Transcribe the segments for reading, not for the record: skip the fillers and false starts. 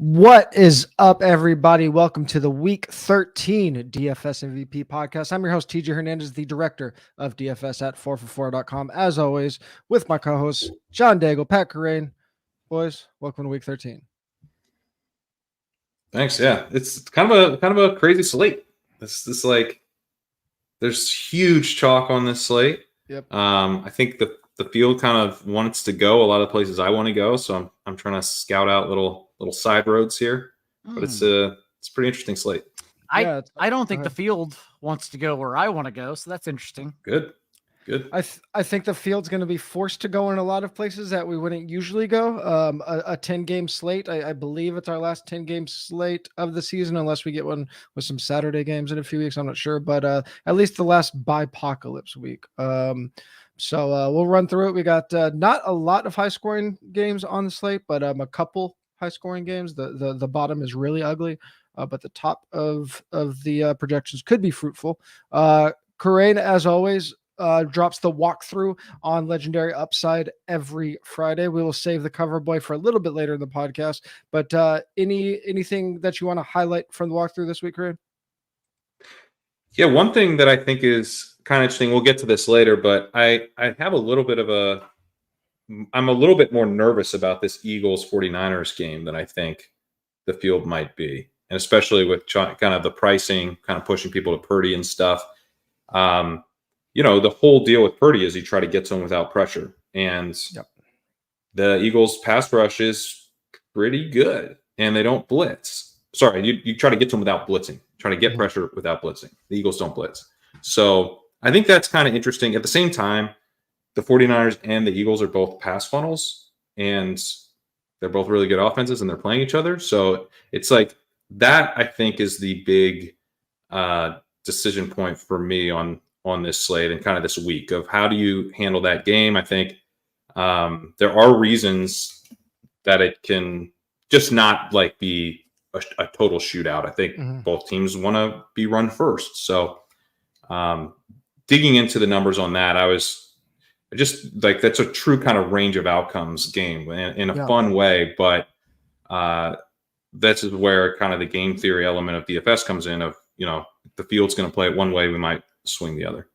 What is up, everybody? Welcome to the Week 13 DFS MVP podcast. I'm your host, TJ Hernandez, the director of DFS at 4for4.com. As always, with my co-hosts, John Daigle, Pat Kyren. Boys, welcome to Week 13. Thanks. Yeah, it's kind of a crazy slate. This like there's huge chalk on this slate. Yep. I think the field kind of wants to go a lot of places I want to go, so I'm trying to scout out little side roads here. But it's a pretty interesting slate. I don't think the field wants to go where I want to go, so that's interesting. Good. I think the field's going to be forced to go in a lot of places that we wouldn't usually go. A 10-game slate. I believe it's our last 10-game slate of the season, unless we get one with some Saturday games in a few weeks. I'm not sure, but at least the last Bipocalypse week. So we'll run through it. We got not a lot of high-scoring games on the slate, but a couple high-scoring games. The bottom is really ugly, but the top of the projections could be fruitful. Kyren, as always, drops the walkthrough on Legendary Upside every Friday. We will save the cover boy for a little bit later in the podcast. But anything that you want to highlight from the walkthrough this week, Kyren? Yeah, one thing that I think is kind of interesting, we'll get to this later, but I have a little bit of I'm a little bit more nervous about this Eagles 49ers game than I think the field might be. And especially with kind of the pricing, kind of pushing people to Purdy and stuff. The whole deal with Purdy is you try to get to him without pressure. And the Eagles pass rush is pretty good, and they don't blitz. Sorry, you try to get to him without blitzing. Try to get pressure without blitzing. The Eagles don't blitz. So I think that's kind of interesting. At the same time, the 49ers and the Eagles are both pass funnels, and they're both really good offenses, and they're playing each other. So it's like that, I think, is the big decision point for me on this slate and kind of this week of how do you handle that game. I think there are reasons that it can just not like be a total shootout. I think both teams want to be run first. So digging into the numbers on that, I was just like, that's a true kind of range of outcomes game in a fun way. But this is where kind of the game theory element of DFS comes in of, the field's going to play it one way, we might swing the other.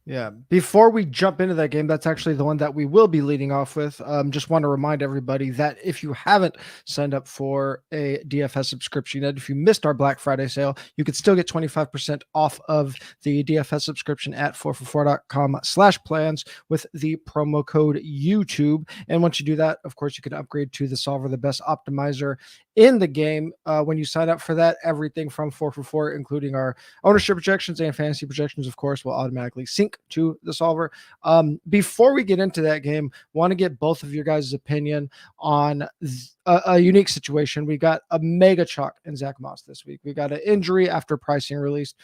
Yeah. Before we jump into that game, that's actually the one that we will be leading off with. Just want to remind everybody that if you haven't signed up for a DFS subscription, that if you missed our Black Friday sale, you could still get 25% off of the DFS subscription at 4for4.com/plans with the promo code YouTube. And once you do that, of course, you can upgrade to the Solver, the best optimizer in the game. When you sign up for that, everything from 4for4, including our ownership projections and fantasy projections, of course, will automatically sync to the Solver. Before we get into that game, want to get both of your guys' opinion on a unique situation. We got a mega chalk in Zack Moss this week. We got an injury after pricing released.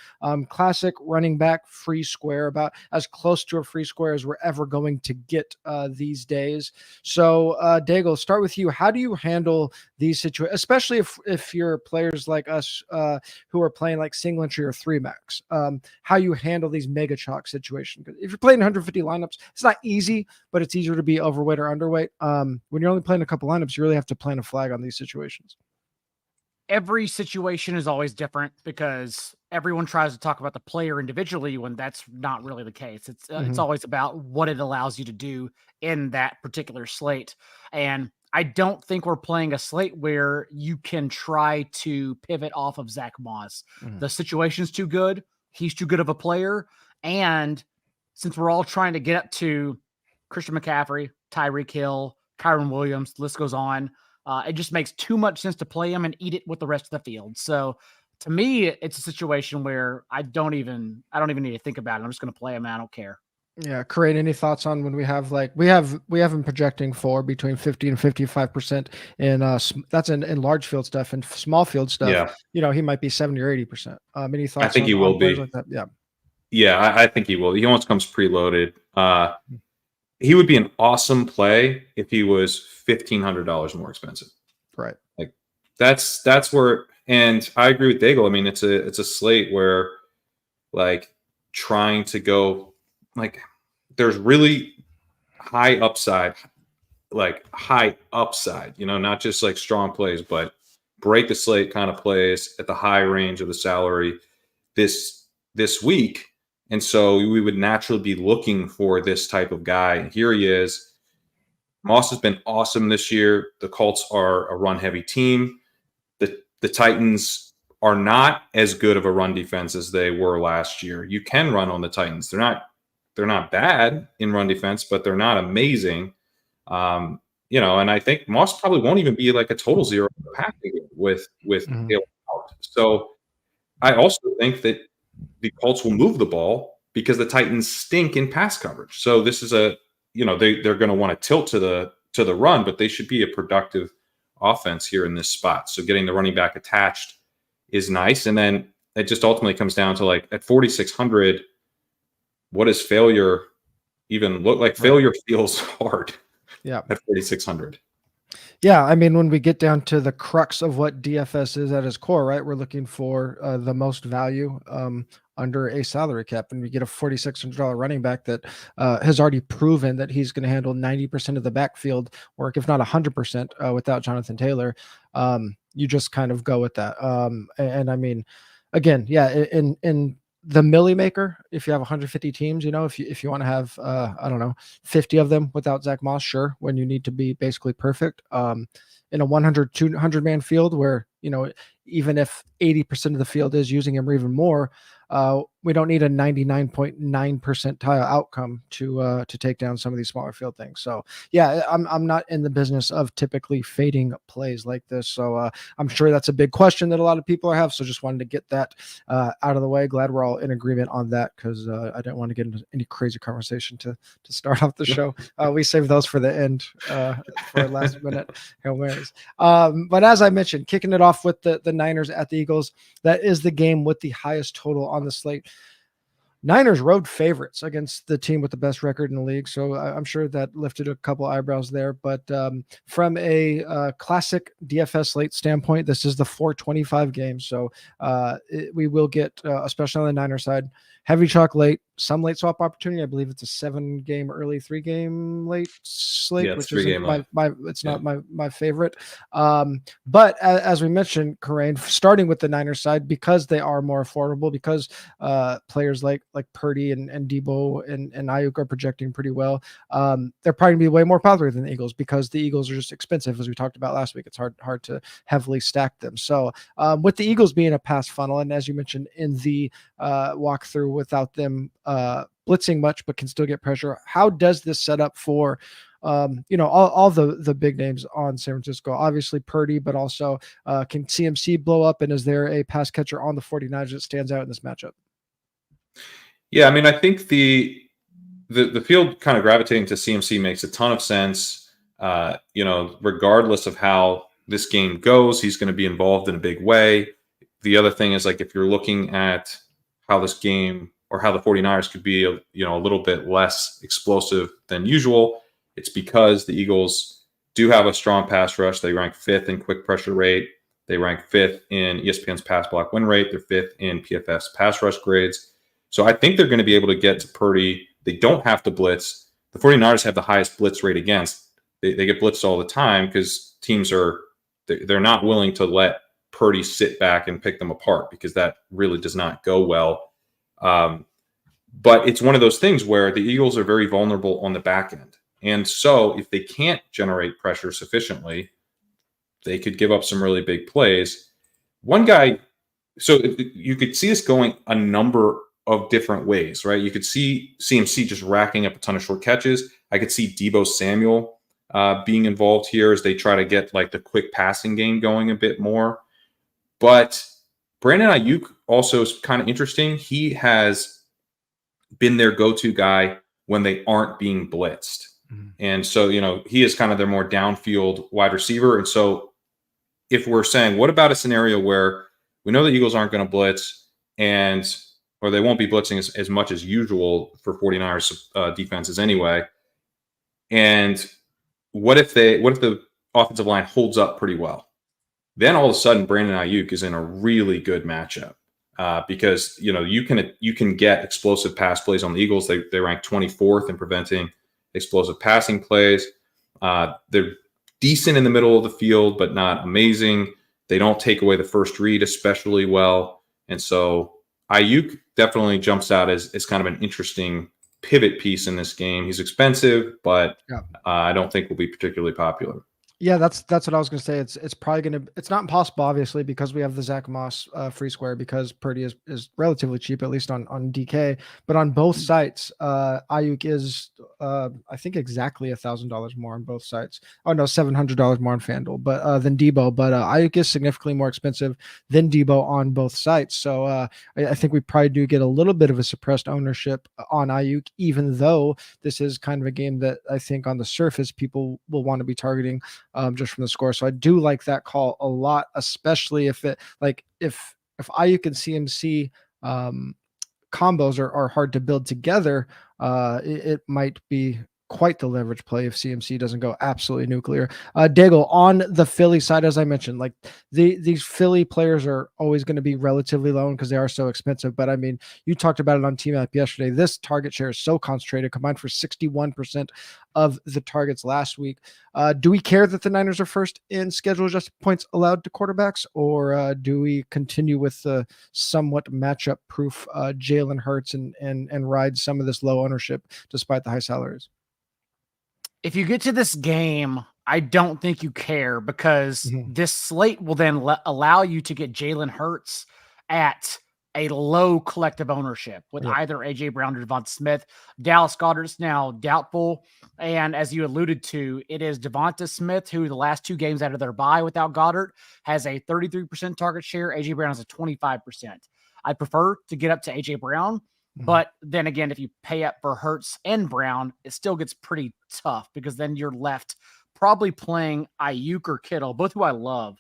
Classic running back free square, about as close to a free square as we're ever going to get these days. So, Daigle, start with you. How do you handle these situations, especially if you're players like us who are playing like single entry or 3-max? How you handle these mega chalk situations? Because if you're playing 150 lineups, it's not easy, but it's easier to be overweight or underweight. When you're only playing a couple lineups, you really have to plant a flag on these situations. Every situation is always different because everyone tries to talk about the player individually when that's not really the case. It's always about what it allows you to do in that particular slate. And I don't think we're playing a slate where you can try to pivot off of Zack Moss. The situation's too good. He's too good of a player. And since we're all trying to get up to Christian McCaffrey, Tyreek Hill, Kyren Williams, the list goes on, it just makes too much sense to play him and eat it with the rest of the field. So to me, it's a situation where I don't even need to think about it. I'm just going to play him. I don't care. Yeah. Kyren, any thoughts on when we have we have him projecting for between 50 and 55% in that's in large field stuff, and small field stuff. Yeah. He might be 70 or 80%. Any thoughts? I think he will be. Like that? Yeah. Yeah, I think he will. He almost comes preloaded. He would be an awesome play if he was $1,500 more expensive. Right. Like that's where, and I agree with Daigle. I mean, it's a slate where like trying to go like there's really high upside, not just like strong plays, but break the slate kind of plays at the high range of the salary this week. And so we would naturally be looking for this type of guy. And here he is. Moss has been awesome this year. The Colts are a run-heavy team. The Titans are not as good of a run defense as they were last year. You can run on the Titans. They're not bad in run defense, but they're not amazing. And I think Moss probably won't even be like a total zero passing with Taylor out. So I also think that the Colts will move the ball because the Titans stink in pass coverage. So this is they're going to want to tilt to the run, but they should be a productive offense here in this spot. So getting the running back attached is nice. And then it just ultimately comes down to, like, at 4,600, what does failure even look like? Failure feels hard. Yeah. At 4,600. Yeah, I mean, when we get down to the crux of what DFS is at its core, right, we're looking for the most value under a salary cap, and we get a $4,600 running back that has already proven that he's going to handle 90% of the backfield work, if not 100%, without Jonathan Taylor. You just kind of go with that. And I mean, again, yeah, in the Millie Maker, if you have 150 teams, if you want to have, 50 of them without Zack Moss, sure, when you need to be basically perfect. In a 100, 200 man field where, even if 80% of the field is using him or even more, we don't need a 99.9 percentile outcome to take down some of these smaller field things. So yeah, I'm not in the business of typically fading plays like this. So I'm sure that's a big question that a lot of people have. So just wanted to get that out of the way. Glad we're all in agreement on that, because I didn't want to get into any crazy conversation to start off the show. We saved those for the end for last minute Hail Marys. But as I mentioned, kicking it off with the Niners at the Eagles, that is the game with the highest total on the slate. Niners road favorites against the team with the best record in the league. So I'm sure that lifted a couple eyebrows there. But from a classic DFS slate standpoint, this is the 425 game. So we will get, especially on the Niners side, heavy chalk late, some late swap opportunity. I believe it's a 7-game early, 3-game late slate, which is not my favorite. But as we mentioned, Kyren, starting with the Niners side, because they are more affordable, because players like Purdy and Debo and Ayuk are projecting pretty well. They're probably gonna be way more popular than the Eagles, because the Eagles are just expensive, as we talked about last week. It's hard to heavily stack them. So with the Eagles being a pass funnel, and as you mentioned in the walkthrough, without them blitzing much but can still get pressure, how does this set up for all the big names on San Francisco? Obviously Purdy, but also can CMC blow up, and is there a pass catcher on the 49ers that stands out in this matchup? Yeah, I mean, I think the field kind of gravitating to CMC makes a ton of sense. Regardless of how this game goes, he's going to be involved in a big way. The other thing is, like, if you're looking at how this game, or how the 49ers could be a little bit less explosive than usual, it's because the Eagles do have a strong pass rush. They rank 5th in quick pressure rate. They rank 5th in ESPN's pass block win rate. They're 5th in PFF's pass rush grades. So I think they're going to be able to get to Purdy. They don't have to blitz. The 49ers have the highest blitz rate against. They get blitzed all the time because teams they're not willing to let Purdy sit back and pick them apart, because that really does not go well. But it's one of those things where the Eagles are very vulnerable on the back end. And so if they can't generate pressure sufficiently, they could give up some really big plays. One guy, so you could see this going a number of different ways, right? You could see CMC just racking up a ton of short catches. I could see Deebo Samuel being involved here as they try to get like the quick passing game going a bit more. But Brandon Ayuk also is kind of interesting. He has been their go-to guy when they aren't being blitzed. Mm-hmm. And so, he is kind of their more downfield wide receiver. And so if we're saying, what about a scenario where we know the Eagles aren't going to blitz, or they won't be blitzing as much as usual for 49ers defenses anyway. And what if the offensive line holds up pretty well? Then all of a sudden, Brandon Ayuk is in a really good matchup because you can get explosive pass plays on the Eagles. They rank 24th in preventing explosive passing plays. They're decent in the middle of the field, but not amazing. They don't take away the first read especially well. And so Ayuk definitely jumps out as kind of an interesting pivot piece in this game. He's expensive, but I don't think will be particularly popular. Yeah, that's what I was going to say. It's probably going to, it's not impossible, obviously, because we have the Zack Moss free square, because Purdy is relatively cheap, at least on DK. But on both sites, Ayuk is, I think, exactly $1,000 more on both sites. Oh no, $700 more on FanDuel, but than Debo. But Ayuk is significantly more expensive than Debo on both sites. So I think we probably do get a little bit of a suppressed ownership on Ayuk, even though this is kind of a game that I think on the surface people will want to be targeting. Just from the score. So I do like that call a lot, especially if it if Ayuk and CMC combos are hard to build together, it might be quite the leverage play if CMC doesn't go absolutely nuclear. Daigle, on the Philly side, as I mentioned, like these Philly players are always going to be relatively low because they are so expensive. But I mean, you talked about it on Team App yesterday. This target share is so concentrated, combined for 61% of the targets last week. Do we care that the Niners are first in schedule adjusted points allowed to quarterbacks, or do we continue with the somewhat matchup proof Jalen Hurts and ride some of this low ownership despite the high salaries? If you get to this game, I don't think you care, because this slate will then allow you to get Jalen Hurts at a low collective ownership with either AJ Brown or Devonta Smith. Dallas Goedert's now doubtful. And as you alluded to, it is Devonta Smith, who the last 2 games out of their bye without Goddard has a 33% target share. AJ Brown has a 25%. I prefer to get up to AJ Brown. But then again, if you pay up for Hurts and Brown, it still gets pretty tough, because then you're left probably playing Ayuk or Kittle, both who I love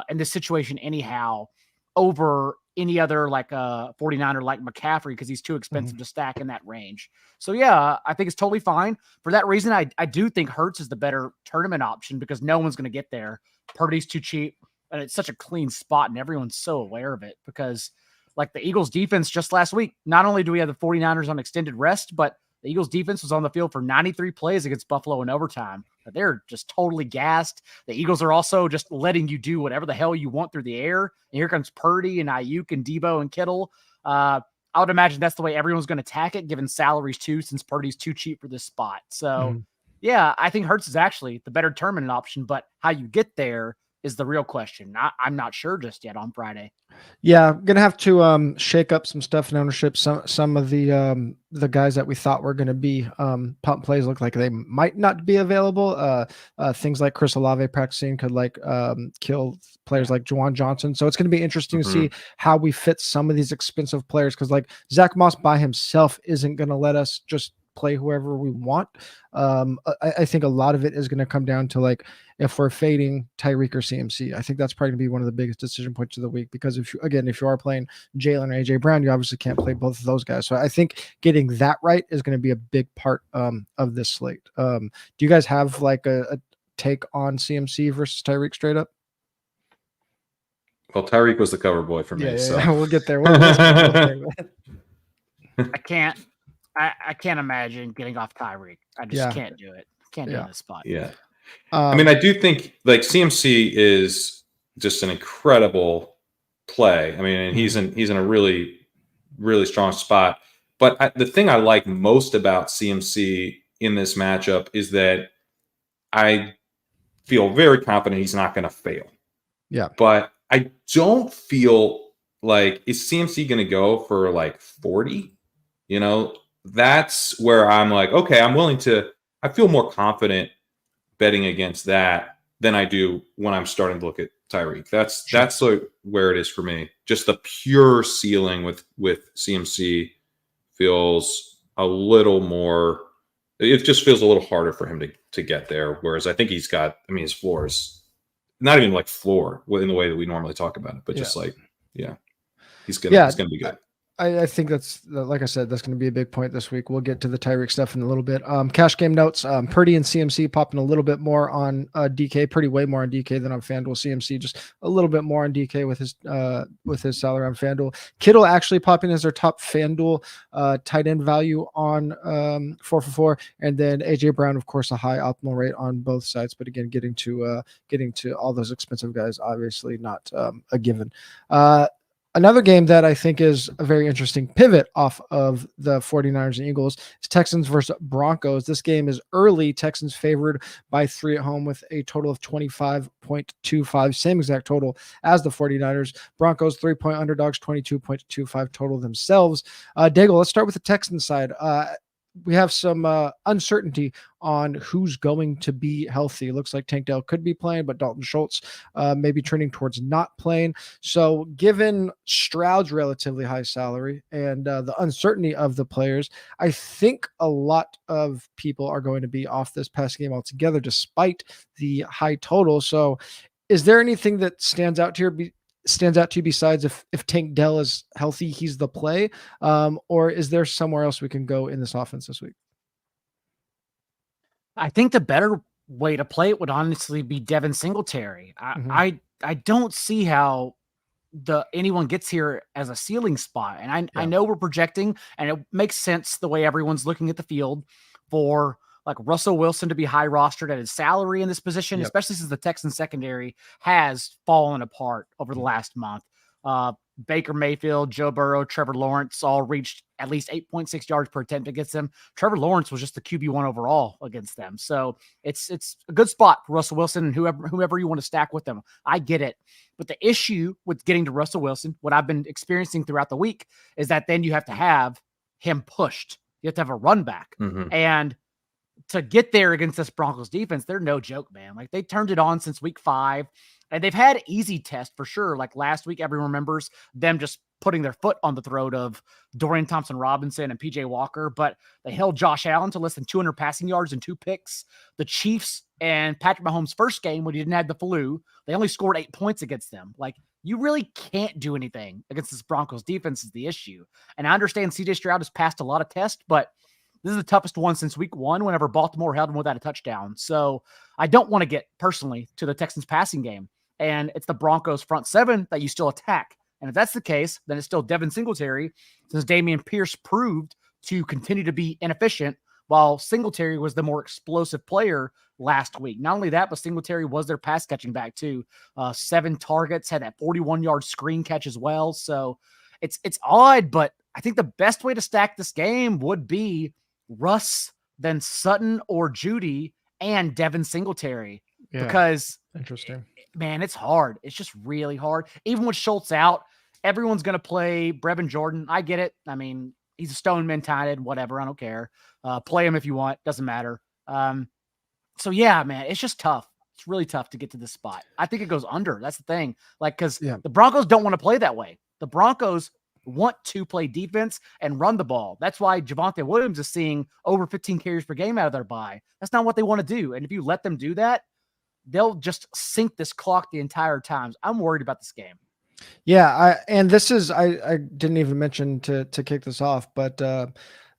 in this situation anyhow, over any other like 49er like McCaffrey, because he's too expensive to stack in that range. So yeah, I think it's totally fine. For that reason, I do think Hurts is the better tournament option, because no one's going to get there. Purdy's too cheap, and it's such a clean spot, and everyone's so aware of it, because like the Eagles defense just last week, not only do we have the 49ers on extended rest, but the Eagles defense was on the field for 93 plays against Buffalo in overtime. But they're just totally gassed. The Eagles are also just letting you do whatever the hell you want through the air. And here comes Purdy and Ayuk and Debo and Kittle. I would imagine that's the way everyone's going to attack it, given salaries too, since Purdy's too cheap for this spot. So yeah, I think Hurts is actually the better tournament option, but how you get there is the real question. I'm not sure just yet on Friday. Yeah, I'm gonna have to shake up some stuff in ownership. Some of the guys that we thought were gonna be pump plays look like they might not be available. Things like Chris Olave practicing could kill players like Juwan Johnson. So it's gonna be interesting to see how we fit some of these expensive players, because like Zack Moss by himself isn't gonna let us just play whoever we want. I think a lot of it is going to come down to like if we're fading Tyreek or CMC. I think that's probably going to be one of the biggest decision points of the week, because if you are playing Jalen or AJ Brown, you obviously can't play both of those guys. So I think getting that right is going to be a big part of this slate. Do you guys have like a take on CMC versus Tyreek straight up? Well, Tyreek was the cover boy for me. So we'll get there. I can't imagine getting off Tyreek. I just can't do it. Can't do this spot. Yeah. I mean, I do think like CMC is just an incredible play. I mean, and he's in a really, really strong spot. But the thing I like most about CMC in this matchup is that I feel very confident he's not going to fail. Yeah. But I don't feel like, is CMC going to go for like 40? You know, that's where I'm like, okay, I feel more confident betting against that than I do when I'm starting to look at Tyreek. That's like where it is for me. Just the pure ceiling with CMC feels a little more, it just feels a little harder for him to get there. Whereas I think his floor is not even like floor in the way that we normally talk about it, but just he's gonna be good. I think that's, like I said, that's going to be a big point this week. We'll get to the Tyreek stuff in a little bit. Cash game notes, Purdy and CMC popping a little bit more on DK, Purdy way more on DK than on FanDuel. CMC just a little bit more on DK with his salary on FanDuel. Kittle actually popping as their top FanDuel tight end value on 4for4, and then AJ Brown, of course, a high optimal rate on both sides. But again, getting to all those expensive guys, obviously not a given. Another game that I think is a very interesting pivot off of the 49ers and Eagles is Texans versus Broncos. This game is early. Texans favored by 3 at home with a total of 25.25, same exact total as the 49ers. Broncos 3-point underdogs, 22.25 total themselves. Daigle, let's start with the Texans side. We have some uncertainty on who's going to be healthy. It looks like Tank Dell could be playing, but Dalton Schultz may be trending towards not playing. So given Stroud's relatively high salary and the uncertainty of the players, I think a lot of people are going to be off this past game altogether, despite the high total. So is there anything that stands out to you besides if Tank Dell is healthy, he's the play, or is there somewhere else we can go in this offense this week? I think the better way to play it would honestly be Devin Singletary. I don't see how anyone gets here as a ceiling spot. And I know we're projecting, and it makes sense the way everyone's looking at the field for like Russell Wilson to be high rostered at his salary in this position, especially since the Texans secondary has fallen apart over the last month. Baker Mayfield, Joe Burrow, Trevor Lawrence all reached at least 8.6 yards per attempt against them. Trevor Lawrence was just the QB1 overall against them. So it's a good spot for Russell Wilson and whoever you want to stack with them. I get it. But the issue with getting to Russell Wilson, what I've been experiencing throughout the week, is that then you have to have him pushed. You have to have a run back. And to get there against this Broncos defense, they're no joke, man. Like, they turned it on since week 5. And they've had easy tests for sure. Like last week, everyone remembers them just putting their foot on the throat of Dorian Thompson-Robinson and PJ Walker, but they held Josh Allen to less than 200 passing yards and 2 picks. The Chiefs and Patrick Mahomes' first game, when he didn't have the flu, they only scored 8 points against them. Like, you really can't do anything against this Broncos defense is the issue. And I understand CJ Stroud has passed a lot of tests, but this is the toughest one since week 1 whenever Baltimore held him without a touchdown. So I don't want to get personally to the Texans passing game. And it's the Broncos front 7 that you still attack. And if that's the case, then it's still Devin Singletary, since Dameon Pierce proved to continue to be inefficient, while Singletary was the more explosive player last week. Not only that, but Singletary was their pass catching back too. 7 targets, had that 41-yard screen catch as well. So it's odd, but I think the best way to stack this game would be Russ, then Sutton or Judy, and Devin Singletary. Yeah, because interesting. Man, it's hard. It's just really hard. Even with Schultz out, everyone's going to play Brevin Jordan. I get it. I mean, he's a Stoneman tight end, whatever. I don't care. Play him if you want. Doesn't matter. So, yeah, man, it's just tough. It's really tough to get to this spot. I think it goes under. That's the thing. Like, because the Broncos don't want to play that way. The Broncos want to play defense and run the ball. That's why Javonte Williams is seeing over 15 carries per game out of their bye. That's not what they want to do. And if you let them do that, they'll just sink this clock the entire time. I'm worried about this game. Yeah, I didn't even mention to kick this off, but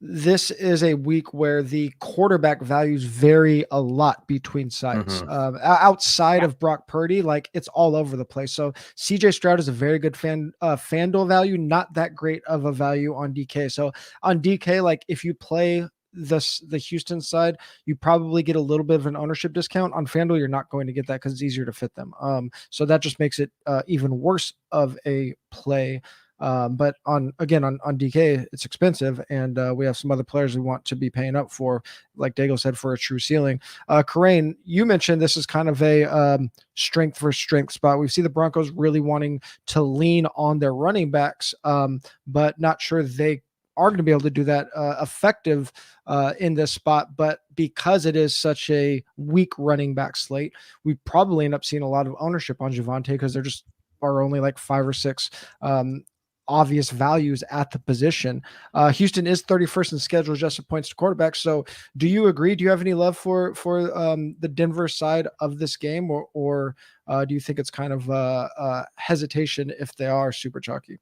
this is a week where the quarterback values vary a lot between sides. Outside of Brock Purdy, like, it's all over the place. So CJ Stroud is a very good FanDuel value, not that great of a value on DK. So on DK, like, if you play the Houston side, you probably get a little bit of an ownership discount. On FanDuel, you're not going to get that because it's easier to fit them. So that just makes it even worse of a play. But on DK, it's expensive, and we have some other players we want to be paying up for, like Daigle said, for a true ceiling. Kyren, you mentioned this is kind of a strength for strength spot. We see the Broncos really wanting to lean on their running backs, but not sure they are going to be able to do that effective in this spot. But because it is such a weak running back slate, we probably end up seeing a lot of ownership on Javonte because there just are only like 5 or 6 obvious values at the position. Houston is 31st in schedule adjusted points to quarterback. So do you agree? Do you have any love for the Denver side of this game, or do you think it's kind of hesitation if they are super chalky?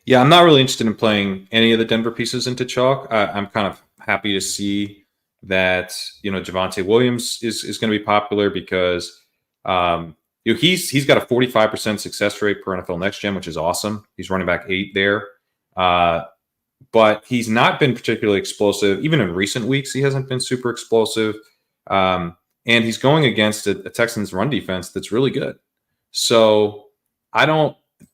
Yeah, I'm not really interested in playing any of the Denver pieces into chalk. I'm kind of happy to see that, Javonte Williams is going to be popular because he's got a 45% success rate per NFL Next Gen, which is awesome. He's running back 8 there. But he's not been particularly explosive. Even in recent weeks, he hasn't been super explosive. And he's going against a Texans run defense that's really good. So I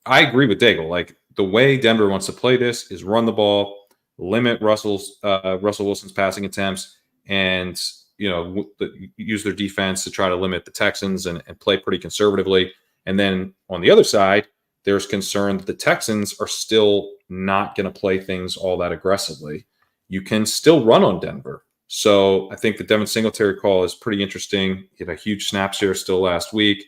agree with Daigle. Like, the way Denver wants to play this is run the ball, limit Russell Wilson's passing attempts, and use their defense to try to limit the Texans and play pretty conservatively. And then on the other side, there's concern that the Texans are still not going to play things all that aggressively. You can still run on Denver. So I think the Devin Singletary call is pretty interesting. He had a huge snap share still last week.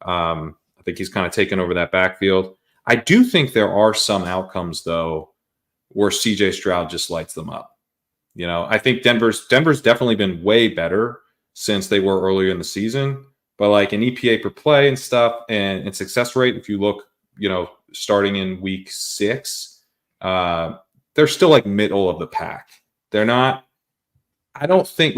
I think he's kind of taken over that backfield. I do think there are some outcomes, though, where CJ Stroud just lights them up. I think Denver's definitely been way better since they were earlier in the season. But like an EPA per play and stuff and success rate, if you look, starting in week 6, they're still like middle of the pack. They're not. I don't think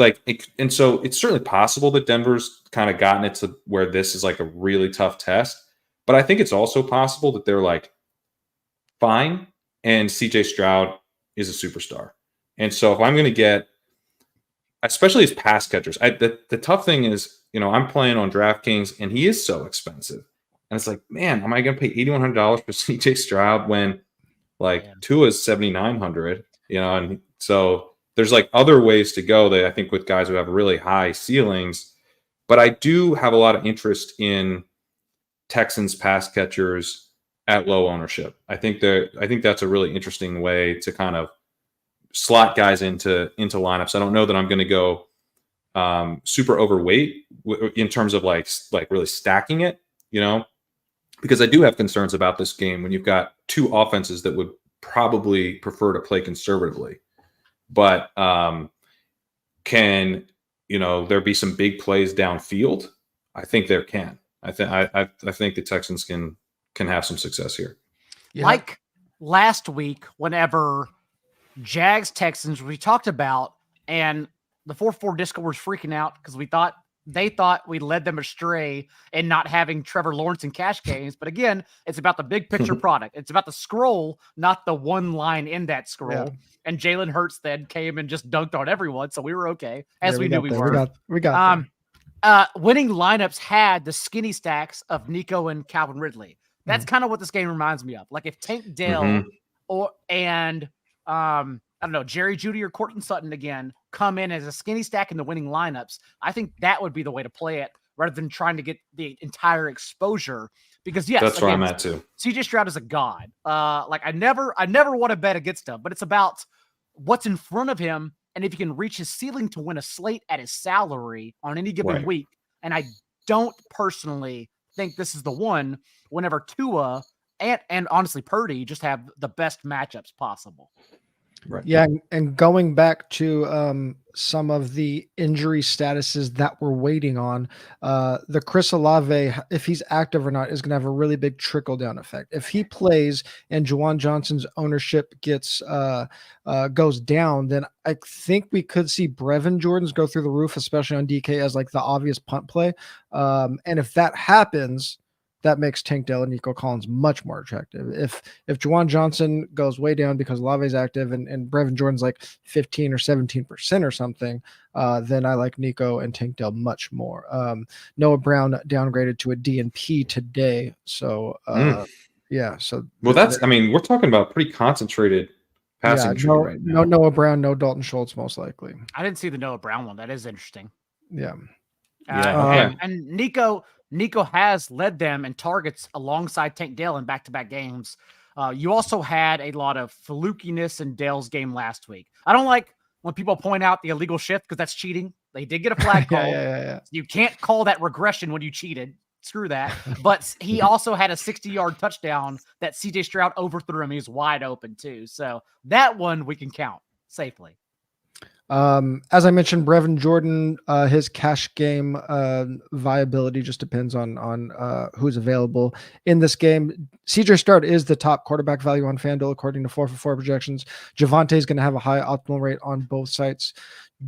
and so it's certainly possible that Denver's kind of gotten it to where this is like a really tough test. But I think it's also possible that they're like fine, and CJ Stroud is a superstar. And so if I'm going to get, especially as pass catchers, the tough thing is, I'm playing on DraftKings and he is so expensive. And it's like, man, am I going to pay $8,100 for CJ Stroud when Tua is $7,900? And so there's like other ways to go that I think with guys who have really high ceilings. But I do have a lot of interest in Texans pass catchers at low ownership. I think that's a really interesting way to kind of slot guys into lineups. I don't know that I'm going to go super overweight in terms of like really stacking it, because I do have concerns about this game when you've got two offenses that would probably prefer to play conservatively. But can there be some big plays downfield? I think there can. I think the Texans can have some success here. Yeah. Like last week, whenever Jags Texans we talked about, and the 4-4 Discord was freaking out because they thought we led them astray in not having Trevor Lawrence in cash games. But again, it's about the big picture product. It's about the scroll, not the one line in that scroll. Yeah. And Jalen Hurts then came and just dunked on everyone, so we were okay, as we knew we were. We got winning lineups had the skinny stacks of Nico and Calvin Ridley. That's kind of what this game reminds me of. Like if Tank Dell I don't know, Jerry Jeudy or Courtland Sutton again come in as a skinny stack in the winning lineups, I think that would be the way to play it rather than trying to get the entire exposure. Because yes, that's where I'm at too. CJ Stroud is a god. I never want to bet against him, but it's about what's in front of him and if he can reach his ceiling to win a slate at his salary on any given week. And I don't personally think this is the one whenever Tua and honestly Purdy just have the best matchups possible. Right. Yeah, and going back to some of the injury statuses that we're waiting on, the Chris Olave, if he's active or not, is going to have a really big trickle-down effect. If he plays and Juwan Johnson's ownership goes down, then I think we could see Brevin Jordans go through the roof, especially on DK as like the obvious punt play. And if that happens, that makes Tank Dell and Nico Collins much more attractive. If Juwan Johnson goes way down because Olave's active and Brevin Jordan's like 15 or 17% or something, then I like Nico and Tank Dell much more. Noah Brown downgraded to a DNP today. So, yeah. So, well, we're talking about pretty concentrated passing tree right now. No Noah Brown, no Dalton Schultz, most likely. I didn't see the Noah Brown one. That is interesting. Yeah. And Nico has led them in targets alongside Tank Dell in back-to-back games. You also had a lot of flukiness in Dell's game last week. I don't like when people point out the illegal shift because that's cheating. They did get a flag call. Yeah. You can't call that regression when you cheated. Screw that. But he also had a 60-yard touchdown that CJ Stroud overthrew him. He was wide open too. So that one we can count safely. As I mentioned, Brevin Jordan, his cash game viability just depends on who's available in this game. CJ Stroud is the top quarterback value on FanDuel according to 4for4 projections. Javonte is going to have a high optimal rate on both sites.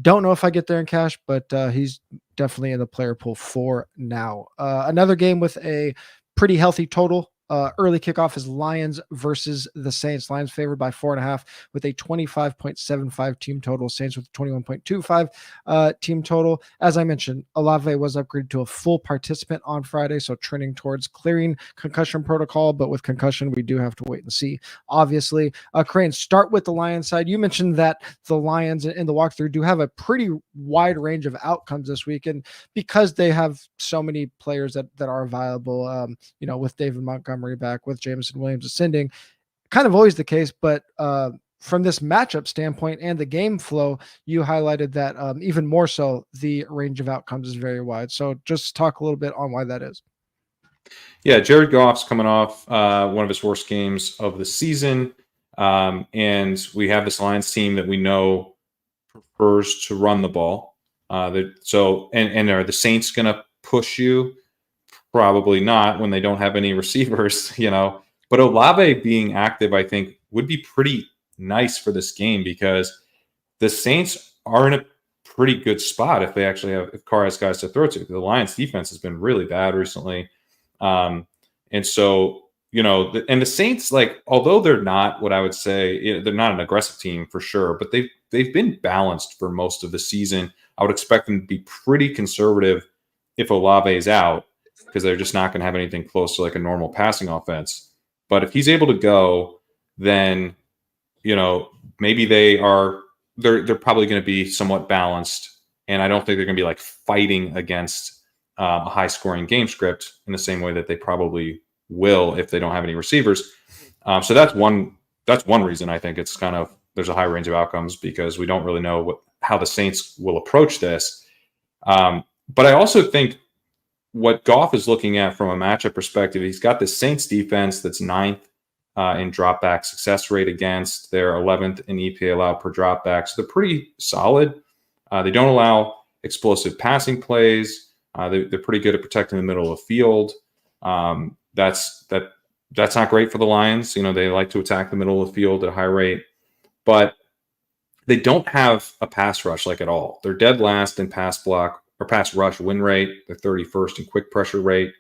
Don't know if I get there in cash, but he's definitely in the player pool for now. Another game with a pretty healthy total. Early kickoff is Lions versus the Saints. Lions favored by 4.5 with a 25.75 team total. Saints with 21.25 team total. As I mentioned, Olave was upgraded to a full participant on Friday, so trending towards clearing concussion protocol. But with concussion, we do have to wait and see. Obviously, Crane, start with the Lions side. You mentioned that the Lions in the walkthrough do have a pretty wide range of outcomes this week, and because they have so many players that are viable, with David Montgomery back, with Jameson Williams ascending, kind of always the case. But from this matchup standpoint and the game flow, you highlighted that even more so, the range of outcomes is very wide. So just talk a little bit on why that is. Yeah, Jared Goff's coming off one of his worst games of the season. And we have this Lions team that we know prefers to run the ball. Are the Saints going to push you? Probably not when they don't have any receivers, But Olave being active, I think, would be pretty nice for this game because the Saints are in a pretty good spot if Carr has guys to throw to. The Lions defense has been really bad recently. And so, and the Saints, although they're not what I would say, they're not an aggressive team for sure, but they've been balanced for most of the season. I would expect them to be pretty conservative if Olave is out, because they're just not going to have anything close to like a normal passing offense. But if he's able to go, then, maybe they're probably going to be somewhat balanced. And I don't think they're going to be fighting against a high scoring game script in the same way that they probably will if they don't have any receivers. So that's one reason I think it's there's a high range of outcomes, because we don't really know how the Saints will approach this. But I also think what Goff is looking at from a matchup perspective, he's got the Saints defense that's 9th in dropback success rate against. They're 11th in EPA allowed per dropback. So they're pretty solid. They don't allow explosive passing plays. They're pretty good at protecting the middle of the field. That's not great for the Lions. They like to attack the middle of the field at a high rate, but they don't have a pass rush at all. They're dead last in pass block or pass rush win rate. They're 31st in quick pressure rate.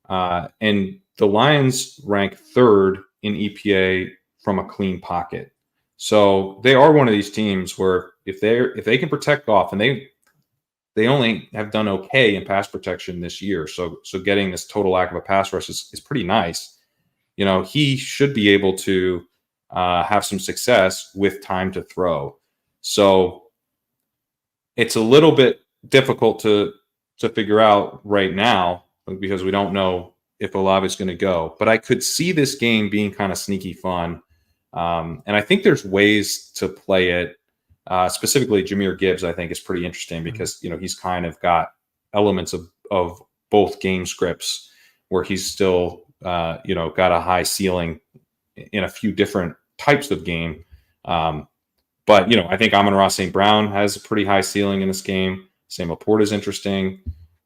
And the Lions rank 3rd in EPA from a clean pocket. So they are one of these teams where if they can protect Goff, and they only have done okay in pass protection this year. So getting this total lack of a pass rush is pretty nice. He should be able to have some success with time to throw. So it's a little bit difficult to figure out right now because we don't know if Olave is going to go. But I could see this game being kind of sneaky fun. And I think there's ways to play it. Specifically, Jahmyr Gibbs, I think, is pretty interesting because, he's kind of got elements of both game scripts where he's still, got a high ceiling in a few different types of game. But, I think Amon-Ra St. Brown has a pretty high ceiling in this game. Sam Laporte is interesting.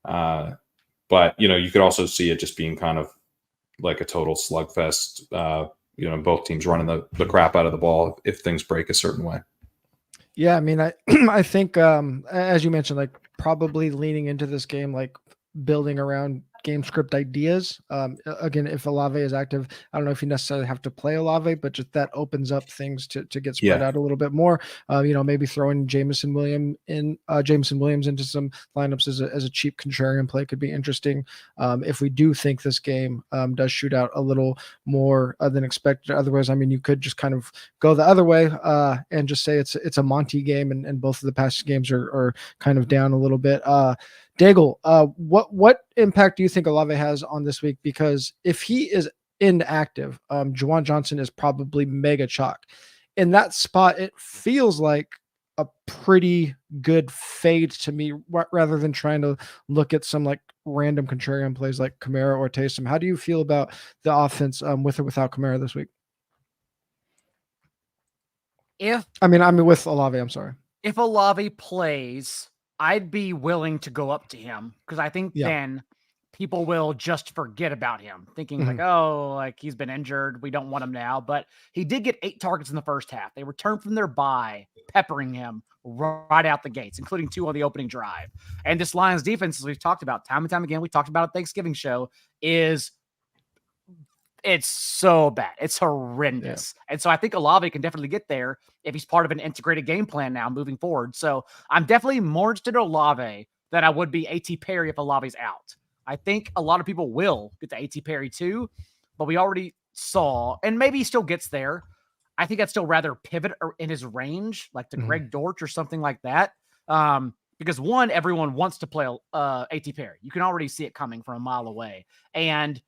But, you could also see it just being kind of like a total slugfest, both teams running the crap out of the ball if things break a certain way. Yeah, I mean, I think, as you mentioned, probably leaning into this game, building around game script ideas. Again, if Olave is active, I don't know if you necessarily have to play Olave, but just that opens up things to get spread out a little bit more. Maybe throwing Jameson Williams into some lineups as a cheap contrarian play could be interesting. If we do think this game does shoot out a little more than expected. Otherwise, I mean, you could just kind of go the other way and just say it's a Monty game, and both of the past games are kind of down a little bit. Daigle, what impact do you think Olave has on this week? Because if he is inactive, Juwan Johnson is probably mega chalk. In that spot, it feels like a pretty good fade to me, rather than trying to look at some random contrarian plays like Kamara or Taysom. How do you feel about the offense with or without Kamara this week? With Olave, I'm sorry. If Olave plays, I'd be willing to go up to him because I think then people will just forget about him, thinking like, oh, like he's been injured. We don't want him now. But he did get 8 targets in the first half. They returned from their bye, peppering him right out the gates, including 2 on the opening drive. And this Lions defense, as we've talked about time and time again, we talked about at Thanksgiving show, it's so bad. It's horrendous. And so I think Olave can definitely get there if he's part of an integrated game plan now moving forward. So I'm definitely more interested in Olave than I would be A.T. Perry if Olave's out. I think a lot of people will get to A.T. Perry too, but we already saw, and maybe he still gets there. I think I'd still rather pivot in his range, like to Greg Dortch or something like that. Because one, everyone wants to play A.T. Perry. You can already see it coming from a mile away. And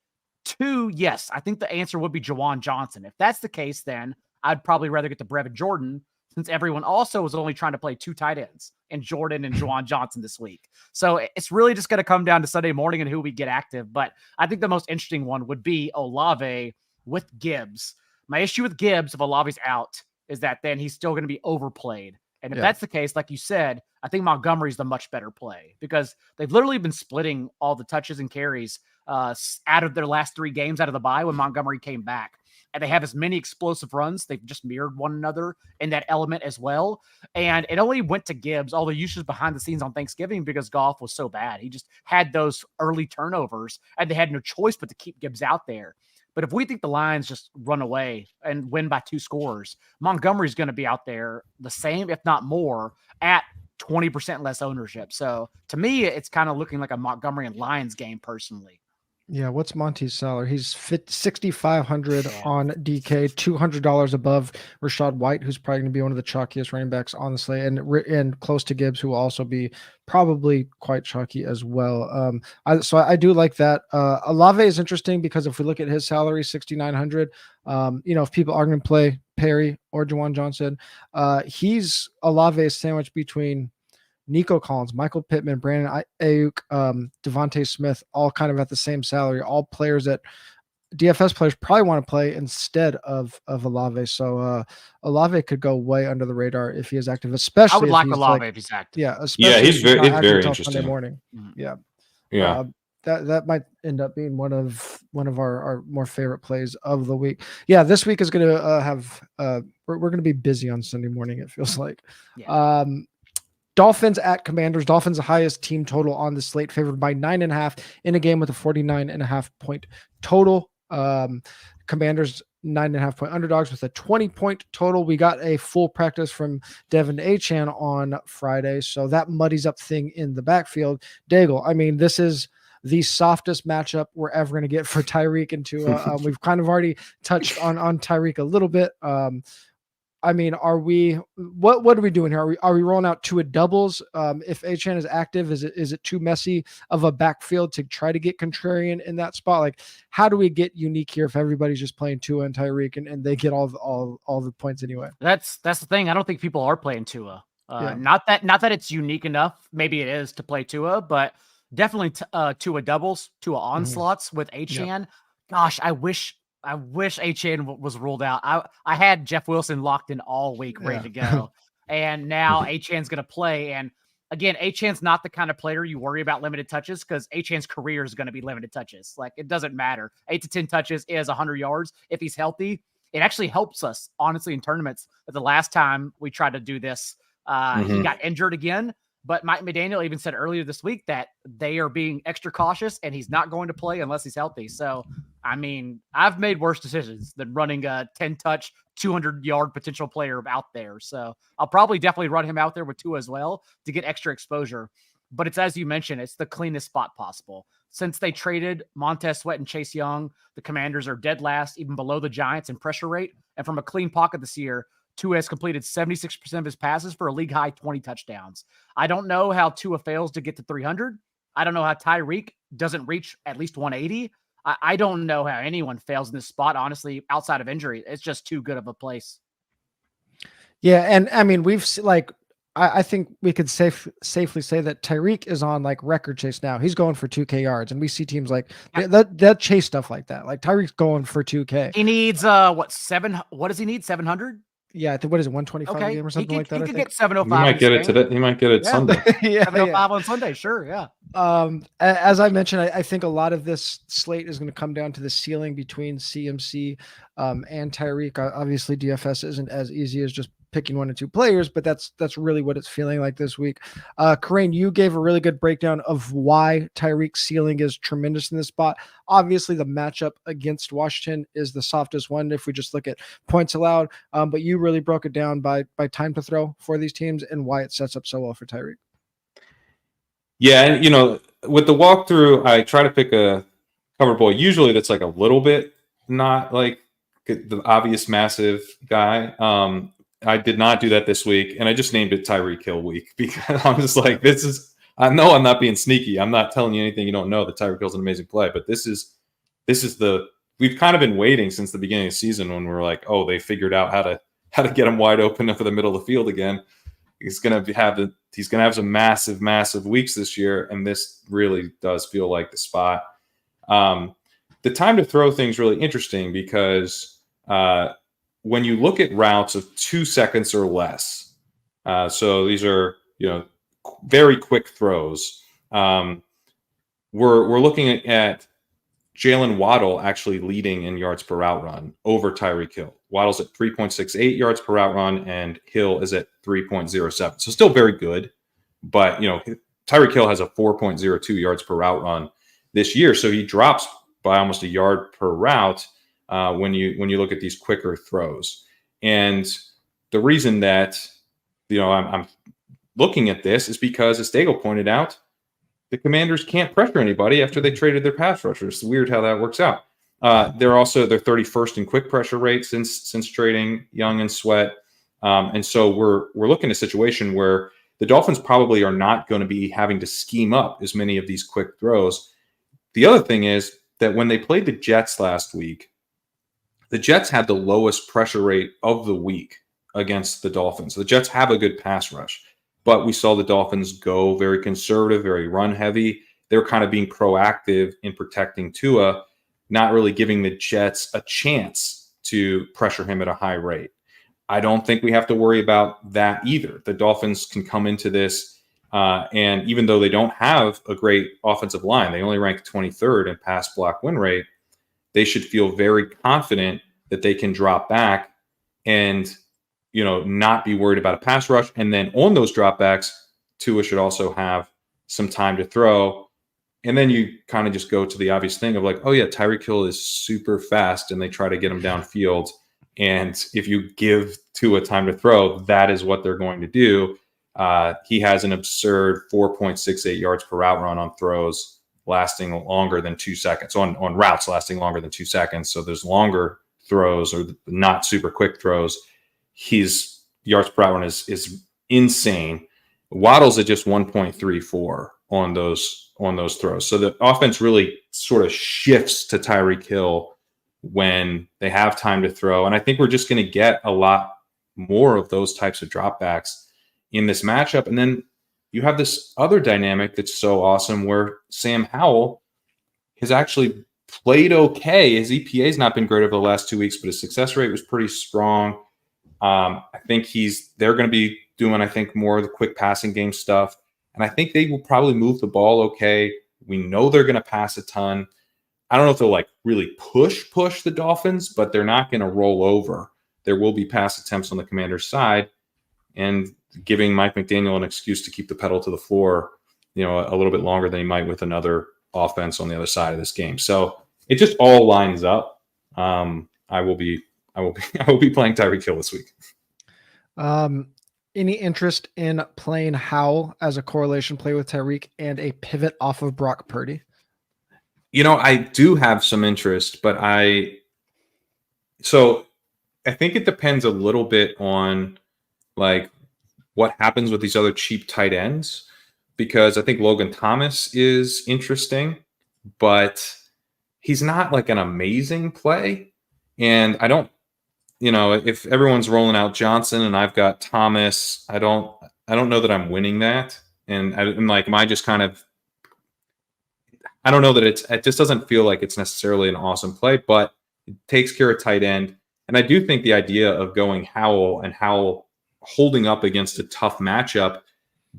2, yes, I think the answer would be Juwan Johnson. If that's the case, then I'd probably rather get to Brevin Jordan, since everyone also was only trying to play 2 tight ends in Jordan and Juwan Johnson this week. So it's really just going to come down to Sunday morning and who we get active. But I think the most interesting one would be Olave with Gibbs. My issue with Gibbs, if Olave's out, is that then he's still going to be overplayed. And if that's the case, like you said, I think Montgomery's the much better play because they've literally been splitting all the touches and carries out of their last 3 games out of the bye when Montgomery came back. And they have as many explosive runs. They've just mirrored one another in that element as well. And it only went to Gibbs, all the usage behind the scenes on Thanksgiving because Goff was so bad. He just had those early turnovers and they had no choice but to keep Gibbs out there. But if we think the Lions just run away and win by 2 scores, Montgomery's going to be out there the same, if not more, at 20% less ownership. So to me, it's kind of looking like a Montgomery and Lions game personally. Yeah, what's Monty's salary? He's 6,500 on DK, $200 above Rachaad White, who's probably going to be one of the chalkiest running backs on the slate, and close to Gibbs, who will also be probably quite chalky as well. So I do like that. Olave is interesting because if we look at his salary, 6,900. If people are going to play Perry or Juwan Johnson, Olave is sandwiched between Nico Collins, Michael Pittman, Brandon Ayuk, Devontae Smith, all kind of at the same salary, all players that DFS players probably want to play instead of Olave. So Olave could go way under the radar if he is active, especially I would like Olave if he's active. Yeah, especially he's very interesting. Sunday morning. Yeah. That might end up being one of our more favorite plays of the week. Yeah, this week is going to we're going to be busy on Sunday morning, it feels like. Yeah. Dolphins at Commanders. Dolphins the highest team total on the slate, favored by 9.5 in a game with a 49.5 point total. Commanders 9.5 point underdogs with a 20 point total. We got a full practice from Devin Achane on Friday, so that muddies up thing in the backfield. Daigle, I mean, this is the softest matchup we're ever going to get for Tyreek and Tua. We've kind of already touched on Tyreek a little bit. I mean, what are we doing here? Are we rolling out Tua doubles? If Achane is active, is it too messy of a backfield to try to get contrarian in that spot? Like, how do we get unique here if everybody's just playing Tua and Tyreek and they get all the points anyway? That's the thing. I don't think people are playing Tua. Not that it's unique enough. Maybe it is to play Tua, but definitely Tua doubles, Tua onslaughts with Achane. Yep. Gosh, I wish Achane was ruled out. I had Jeff Wilson locked in all week, ready to go. And now Achane's going to play. And again, Achane's not the kind of player you worry about limited touches because Achane's career is going to be limited touches. Like, it doesn't matter. 8 to 10 touches is 100 yards. If he's healthy, it actually helps us, honestly, in tournaments. But the last time we tried to do this, he got injured again. But Mike McDaniel even said earlier this week that they are being extra cautious and he's not going to play unless he's healthy. So, I mean, I've made worse decisions than running a 10-touch, 200-yard potential player out there. So I'll probably definitely run him out there with Tua as well to get extra exposure. But it's, as you mentioned, it's the cleanest spot possible. Since they traded Montez Sweat and Chase Young, the Commanders are dead last, even below the Giants in pressure rate. And from a clean pocket this year, Tua has completed 76% of his passes for a league-high 20 touchdowns. I don't know how Tua fails to get to 300. I don't know how Tyreek doesn't reach at least 180. I don't know how anyone fails in this spot, honestly, outside of injury. It's just too good of a place. Yeah, and I mean, I think we could safely say that Tyreek is on like record chase now. He's going for 2K yards, and we see teams like that chase stuff like that. Like Tyreek's going for 2K. He needs what does he need? 700? Yeah, I think what is it, 125 a game or something like that? He I could think get 705. He might get it today. He might get it Sunday. yeah, 705 on Sunday. Sure, yeah. As I mentioned, I think a lot of this slate is going to come down to the ceiling between CMC and Tyreek. Obviously, DFS isn't as easy as just picking one or two players, but that's really what it's feeling like this week. Kyren, you gave a really good breakdown of why Tyreek's ceiling is tremendous in this spot. Obviously, the matchup against Washington is the softest one if we just look at points allowed, but you really broke it down by time to throw for these teams and why it sets up so well for Tyreek. Yeah, and with the walkthrough, I try to pick a cover boy. Usually that's like a little bit not like the obvious massive guy. I did not do that this week, and I just named it Tyreek Hill week because I'm just like, I know I'm not being sneaky. I'm not telling you anything you don't know that Tyreek Hill's an amazing play, but this is we've kind of been waiting since the beginning of the season when we're like, oh, they figured out how to get him wide open for the middle of the field again. He's gonna have some massive weeks this year, and this really does feel like the spot. The time to throw thing's really interesting because when you look at routes of 2 seconds or less, so these are very quick throws. We're looking at Jalen Waddle actually leading in yards per route run over Tyreek Hill. Waddle's at 3.68 yards per route run, and Hill is at 3.07. So still very good, but Tyreek Hill has a 4.02 yards per route run this year, so he drops by almost a yard per route when you look at these quicker throws. And the reason that I'm looking at this is because, as Daigle pointed out, the Commanders can't pressure anybody after they traded their pass rushers. It's weird how that works out. They're 31st in quick pressure rate since trading Young and Sweat. And so we're looking at a situation where the Dolphins probably are not going to be having to scheme up as many of these quick throws. The other thing is that when they played the Jets last week, the Jets had the lowest pressure rate of the week against the Dolphins. The Jets have a good pass rush, but we saw the Dolphins go very conservative, very run heavy. They were kind of being proactive in protecting Tua, not really giving the Jets a chance to pressure him at a high rate. I don't think we have to worry about that either. The Dolphins can come into this, and even though they don't have a great offensive line, they only rank 23rd in pass block win rate, they should feel very confident that they can drop back and not be worried about a pass rush. And then on those dropbacks, Tua should also have some time to throw. And then you kind of just go to the obvious thing of like, oh yeah, Tyreek Hill is super fast, and they try to get him downfield. And if you give Tua time to throw, that is what they're going to do. He has an absurd 4.68 yards per route run on throws lasting longer than 2 seconds, on routes lasting longer than 2 seconds. So there's longer throws or not super quick throws. His yards per route run is insane. Waddle's at just 1.34 on those throws. So the offense really sort of shifts to Tyreek Hill when they have time to throw. And I think we're just going to get a lot more of those types of dropbacks in this matchup. And then you have this other dynamic that's so awesome where Sam Howell has actually played okay. His EPA has not been great over the last 2 weeks, but his success rate was pretty strong. I think they're going to be doing, I think, more of the quick passing game stuff. And I think they will probably move the ball okay. We know they're going to pass a ton. I don't know if they'll like really push the Dolphins, but they're not going to roll over. There will be pass attempts on the Commanders' side, and giving Mike McDaniel an excuse to keep the pedal to the floor, a little bit longer than he might with another offense on the other side of this game. So it just all lines up. I will be playing Tyreek Hill this week. Any interest in playing Howell as a correlation play with Tyreek and a pivot off of Brock Purdy? I do have some interest, but I think it depends a little bit on like what happens with these other cheap tight ends, because I think Logan Thomas is interesting, but he's not like an amazing play. And I don't, if everyone's rolling out Johnson and I've got Thomas, I don't know that I'm winning that. And I'm like, am I just kind of, I don't know that it just doesn't feel like it's necessarily an awesome play, but it takes care of tight end. And I do think the idea of going Howell and Howell holding up against a tough matchup,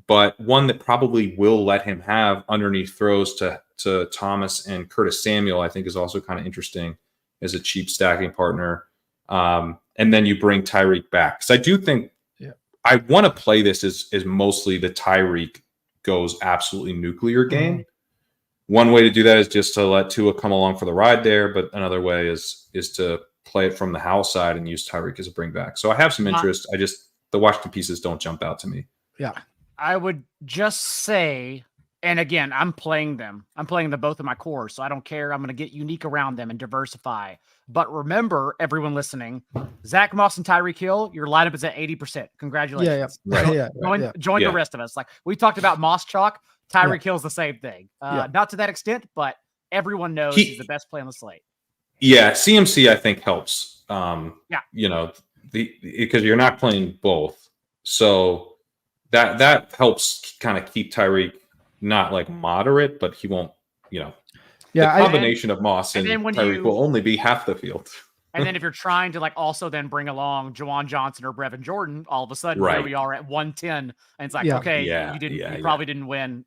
but one that probably will let him have underneath throws to Thomas and Curtis Samuel, I think is also kind of interesting as a cheap stacking partner. And then you bring Tyreek back. So I do think I want to play this as mostly the Tyreek goes absolutely nuclear game. One way to do that is just to let Tua come along for the ride there, but another way is to play it from the Howell side and use Tyreek as a bring back. So I have some interest. The Washington pieces don't jump out to me. Yeah. I would just say, and again, I'm playing them. I'm playing the both of my cores, so I don't care. I'm going to get unique around them and diversify. But remember, everyone listening, Zack Moss and Tyreek Hill, your lineup is at 80%. Congratulations. Join the rest of us. Like we talked about Moss chalk, Tyreek Hill's the same thing. Not to that extent, but everyone knows he's the best play on the slate. Yeah, CMC I think helps. Because you're not playing both, so that helps kind of keep Tyreek not like moderate, but he won't. The combination of Moss and Tyreek will only be half the field. And then if you're trying to like also then bring along Juwan Johnson or Brevin Jordan, all of a sudden here we are at 110, and it's like you probably didn't win.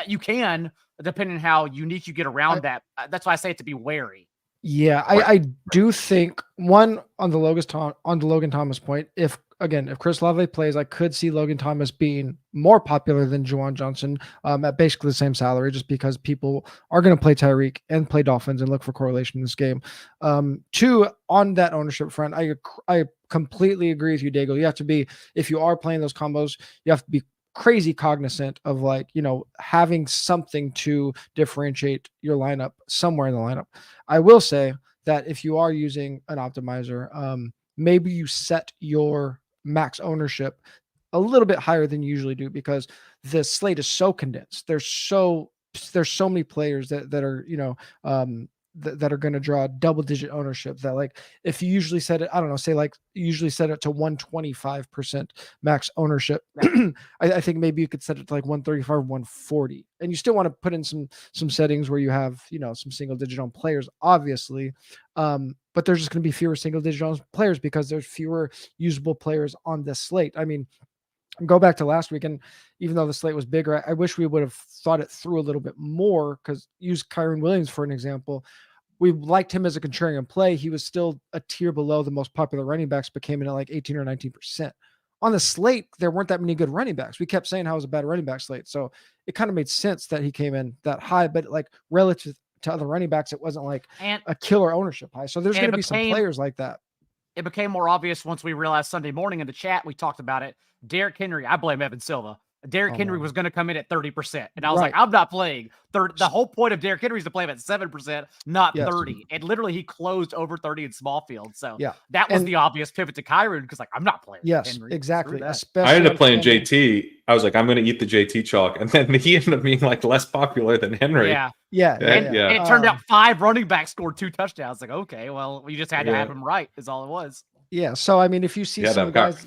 You can, depending on how unique you get around that. That's why I say it to be wary. Yeah, I do think one on the Logan Thomas point. If Chris Olave plays, I could see Logan Thomas being more popular than Juwan Johnson at basically the same salary, just because people are going to play Tyreek and play Dolphins and look for correlation in this game. Two, on that ownership front, I completely agree with you, Dago. You have to be, if you are playing those combos, you have to be crazy cognizant of having something to differentiate your lineup somewhere in the lineup. I will say that if you are using an optimizer, maybe you set your max ownership a little bit higher than you usually do, because the slate is so condensed. There's so many players that are that are going to draw double-digit ownership, that like if you usually set it, I don't know, say like you usually set it to 125% max ownership, I think maybe you could set it to like 135, 140, and you still want to put in some settings where you have some single-digit on players, obviously, but there's just going to be fewer single-digit on players because there's fewer usable players on this slate. I mean, go back to last week, and even though the slate was bigger, I wish we would have thought it through a little bit more, because use Kyren Williams for an example. We liked him as a contrarian play. He was still a tier below the most popular running backs, but came in at like 18 or 19%. On the slate, there weren't that many good running backs. We kept saying how it was a bad running back slate. So it kind of made sense that he came in that high, but like relative to other running backs, it wasn't like a killer ownership high. So there's going to be some players like that. It became more obvious once we realized Sunday morning in the chat, we talked about it. Derrick Henry, I blame Evan Silva. Derrick Henry was going to come in at 30%. And I was like, I'm not playing 30. The whole point of Derrick Henry is to play him at 7%, not 30. And literally he closed over 30 in small field. So that was the obvious pivot to Kyren, because like, I'm not playing Henry. Exactly. I ended up playing JT. I was like, I'm going to eat the JT chalk. And then he ended up being like less popular than Henry. And it turned out 5 running backs scored 2 touchdowns. Like, okay, well, we just had to have him right is all it was. Yeah. So, I mean, if you see some guys,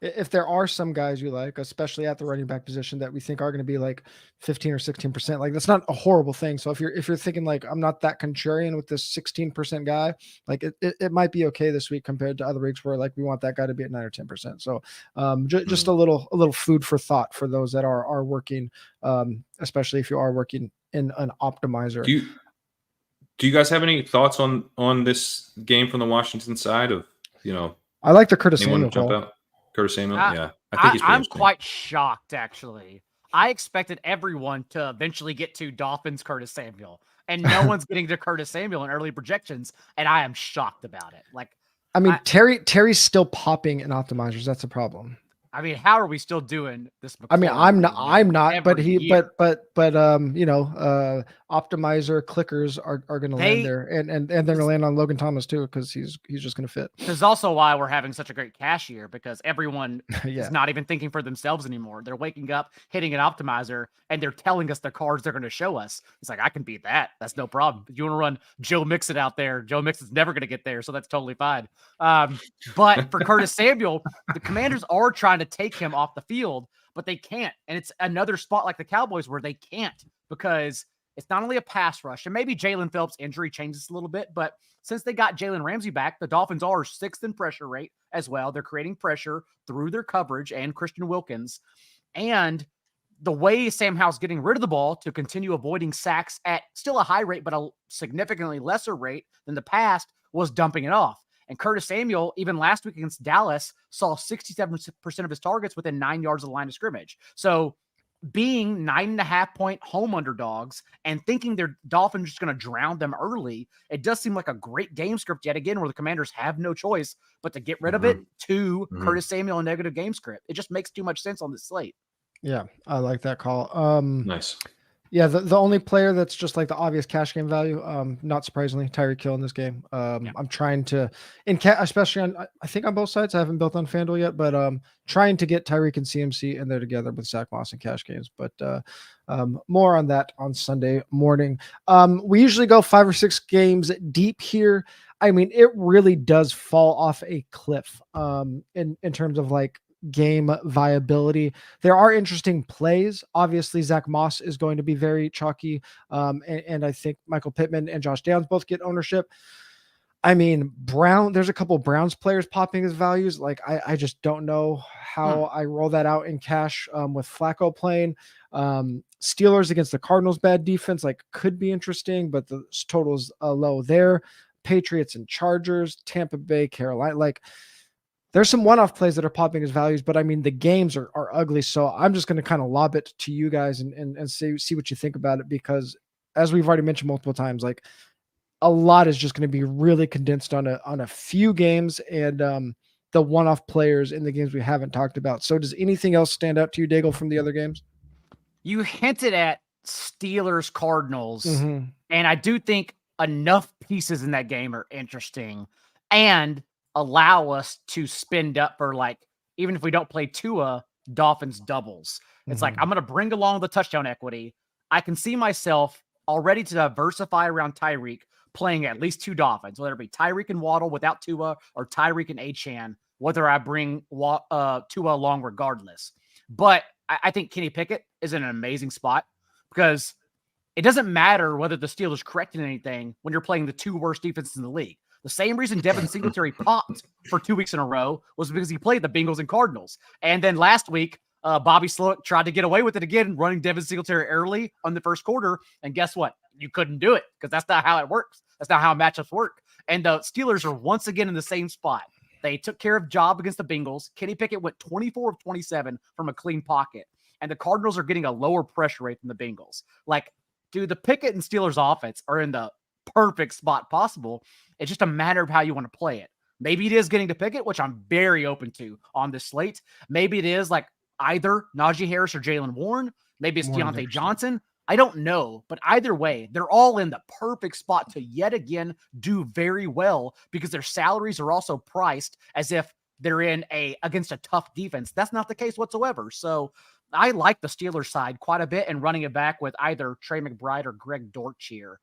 if there are some guys you like, especially at the running back position, that we think are going to be like 15 or 16%, like that's not a horrible thing. So if you're thinking like, I'm not that contrarian with this 16% guy, like it might be okay this week compared to other weeks where like we want that guy to be at 9 or 10%. So just a little food for thought for those that are working, especially if you are working in an optimizer. Do you guys have any thoughts on this game from the Washington side of, I like the Curtis Samuel. Curtis Samuel, I think he's I'm quite shocked, actually. I expected everyone to eventually get to Dolphins Curtis Samuel, and no one's getting to Curtis Samuel in early projections, and I am shocked about it. Like, I mean, Terry's still popping in optimizers. That's a problem. I mean, how are we still doing this? I mean, I'm not, but optimizer clickers are going to land there, and they're going to land on Logan Thomas too, because he's just going to fit. This is also why we're having such a great cash year, because everyone is not even thinking for themselves anymore. They're waking up, hitting an optimizer, and they're telling us their cards they're going to show us. It's like, I can beat that. That's no problem. If you want to run Joe Mixon out there, Joe Mixon's never going to get there, so that's totally fine. But for Curtis Samuel, the Commanders are trying to take him off the field, but they can't. And it's another spot like the Cowboys where they can't, because it's not only a pass rush, and maybe Jalen Phillips' injury changes a little bit, but since they got Jalen Ramsey back, the Dolphins are 6th in pressure rate as well. They're creating pressure through their coverage and Christian Wilkins. And the way Sam Howell's getting rid of the ball to continue avoiding sacks at still a high rate, but a significantly lesser rate than the past, was dumping it off. And Curtis Samuel, even last week against Dallas, saw 67% of his targets within 9 yards of the line of scrimmage. So being 9.5-point home underdogs and thinking their Dolphins are just going to drown them early, it does seem like a great game script yet again, where the Commanders have no choice but to get rid of it to Curtis Samuel a negative game script. It just makes too much sense on this slate. Yeah, I like that call. Nice. Yeah, the only player that's just like the obvious cash game value, not surprisingly, Tyreek Hill in this game. I'm trying to, especially on, I think on both sides, I haven't built on FanDuel yet, but trying to get Tyreek and CMC in there together with Zack Moss and cash games. But more on that on Sunday morning. We usually go 5 or 6 games deep here. I mean, it really does fall off a cliff in terms of like game viability. There are interesting plays. Obviously, Zack Moss is going to be very chalky. And I think Michael Pittman and Josh Downs both get ownership. I mean, there's a couple Browns players popping as values. Like, I just don't know how I roll that out in cash with Flacco playing. Steelers against the Cardinals, bad defense, like could be interesting, but the total's low there. Patriots and Chargers, Tampa Bay, Carolina, like there's some one-off plays that are popping as values, but I mean, the games are ugly. So I'm just going to kind of lob it to you guys and see what you think about it, because as we've already mentioned multiple times, like a lot is just going to be really condensed on a few games and the one-off players in the games we haven't talked about. So does anything else stand out to you, Daigle, from the other games? You hinted at Steelers Cardinals, and I do think enough pieces in that game are interesting and allow us to spend up for, like, even if we don't play Tua, Dolphins doubles. It's like, I'm going to bring along the touchdown equity. I can see myself already to diversify around Tyreek playing at least 2 Dolphins, whether it be Tyreek and Waddle without Tua or Tyreek and Achane, whether I bring Tua along regardless. But I think Kenny Pickett is in an amazing spot, because it doesn't matter whether the Steelers corrected anything when you're playing the 2 worst defenses in the league. The same reason Devin Singletary popped for 2 weeks in a row was because he played the Bengals and Cardinals. And then last week, Bobby Slowick tried to get away with it again, running Devin Singletary early on the first quarter. And guess what? You couldn't do it, because that's not how it works. That's not how matchups work. And the Steelers are once again in the same spot. They took care of job against the Bengals. Kenny Pickett went 24 of 27 from a clean pocket. And the Cardinals are getting a lower pressure rate than the Bengals. Like, dude, the Pickett and Steelers offense are in the perfect spot possible. It's just a matter of how you want to play it. Maybe it is getting to Pickett, which I'm very open to on this slate. Maybe it is like either Najee Harris or Jaylen Warren. Maybe it's Deontay Johnson. I don't know. But either way, they're all in the perfect spot to yet again do very well, because their salaries are also priced as if they're against a tough defense. That's not the case whatsoever. So I like the Steelers side quite a bit, and running it back with either Trey McBride or Greg Dortch here.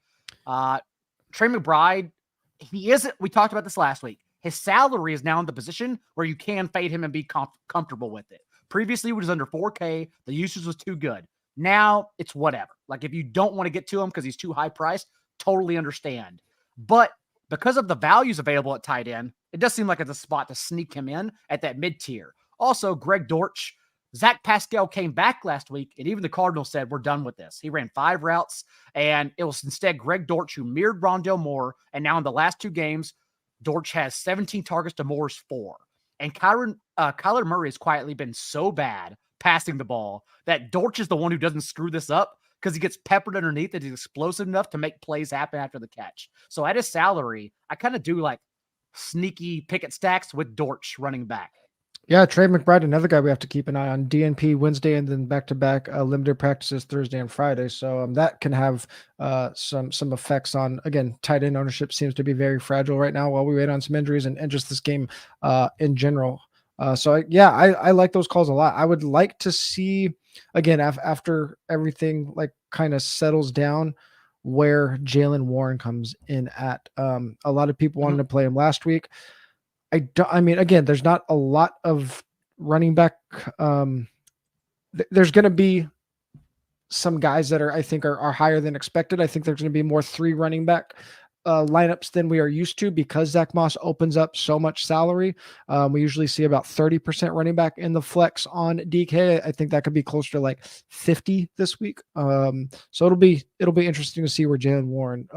Trey McBride, we talked about this last week. His salary is now in the position where you can fade him and be comfortable with it. Previously, it was under 4K. The usage was too good. Now it's whatever. Like, if you don't want to get to him because he's too high priced, totally understand. But because of the values available at tight end, it does seem like it's a spot to sneak him in at that mid tier. Also, Greg Dortch, Zach Pascal came back last week, and even the Cardinals said, we're done with this. He ran 5 routes, and it was instead Greg Dortch who mirrored Rondale Moore. And now in the last 2 games, Dortch has 17 targets to Moore's 4. And Kyler Murray has quietly been so bad passing the ball that Dortch is the one who doesn't screw this up, because he gets peppered underneath and he's explosive enough to make plays happen after the catch. So at his salary, I kind of do like sneaky Pickett stacks with Dortch running back. Yeah, Trey McBride, another guy we have to keep an eye on. DNP Wednesday, and then back-to-back limited practices Thursday and Friday. So that can have some effects on, again, tight end ownership seems to be very fragile right now while we wait on some injuries and just this game in general. I like those calls a lot. I would like to see, again, after everything like kind of settles down, where Jaylen Warren comes in at. A lot of people wanted to play him last week. I mean, again, there's not a lot of running back. There's going to be some guys that I think are higher than expected. I think there's going to be more 3 running back lineups than we are used to because Zack Moss opens up so much salary. We usually see about 30% running back in the flex on DK. I think that could be closer to like 50 this week. So it'll be interesting to see where Jaylen Warren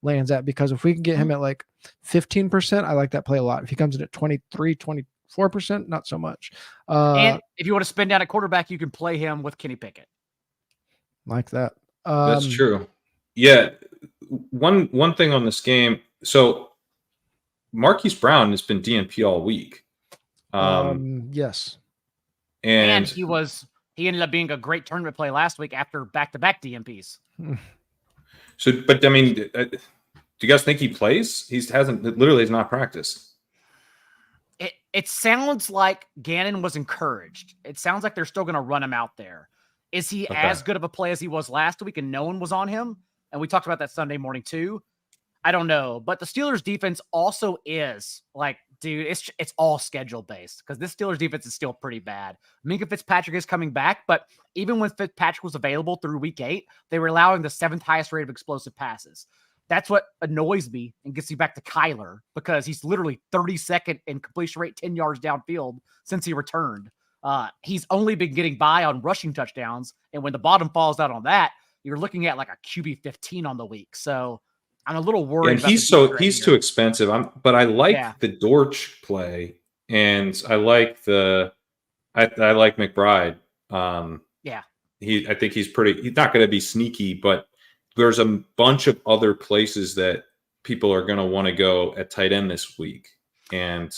lands at, because if we can get him at like 15%, I like that play a lot. If he comes in at 23, 24%, not so much. And if you want to spend down at quarterback, you can play him with Kenny Pickett. Like that. That's true. Yeah. One thing on this game. So Marquise Brown has been DNP all week. Yes. And he ended up being a great tournament play last week after back-to-back DNPs. So, but I mean, do you guys think he plays? He's not practiced. It sounds like Gannon was encouraged. It sounds like they're still going to run him out there. Is he as good of a play as he was last week and no one was on him? And we talked about that Sunday morning too. I don't know. But the Steelers defense also is like, dude, it's all schedule based because this Steelers defense is still pretty bad. Minkah Fitzpatrick is coming back, but even when Fitzpatrick was available through week 8, they were allowing the 7th highest rate of explosive passes. That's what annoys me and gets you back to Kyler, because he's literally 32nd in completion rate, 10 yards downfield since he returned. He's only been getting by on rushing touchdowns. And when the bottom falls out on that, you're looking at like a QB 15 on the week. So I'm a little worried. And he's too expensive. But I like the Dortch play, and I like I like McBride. I think he's not going to be sneaky, but there's a bunch of other places that people are going to want to go at tight end this week. And,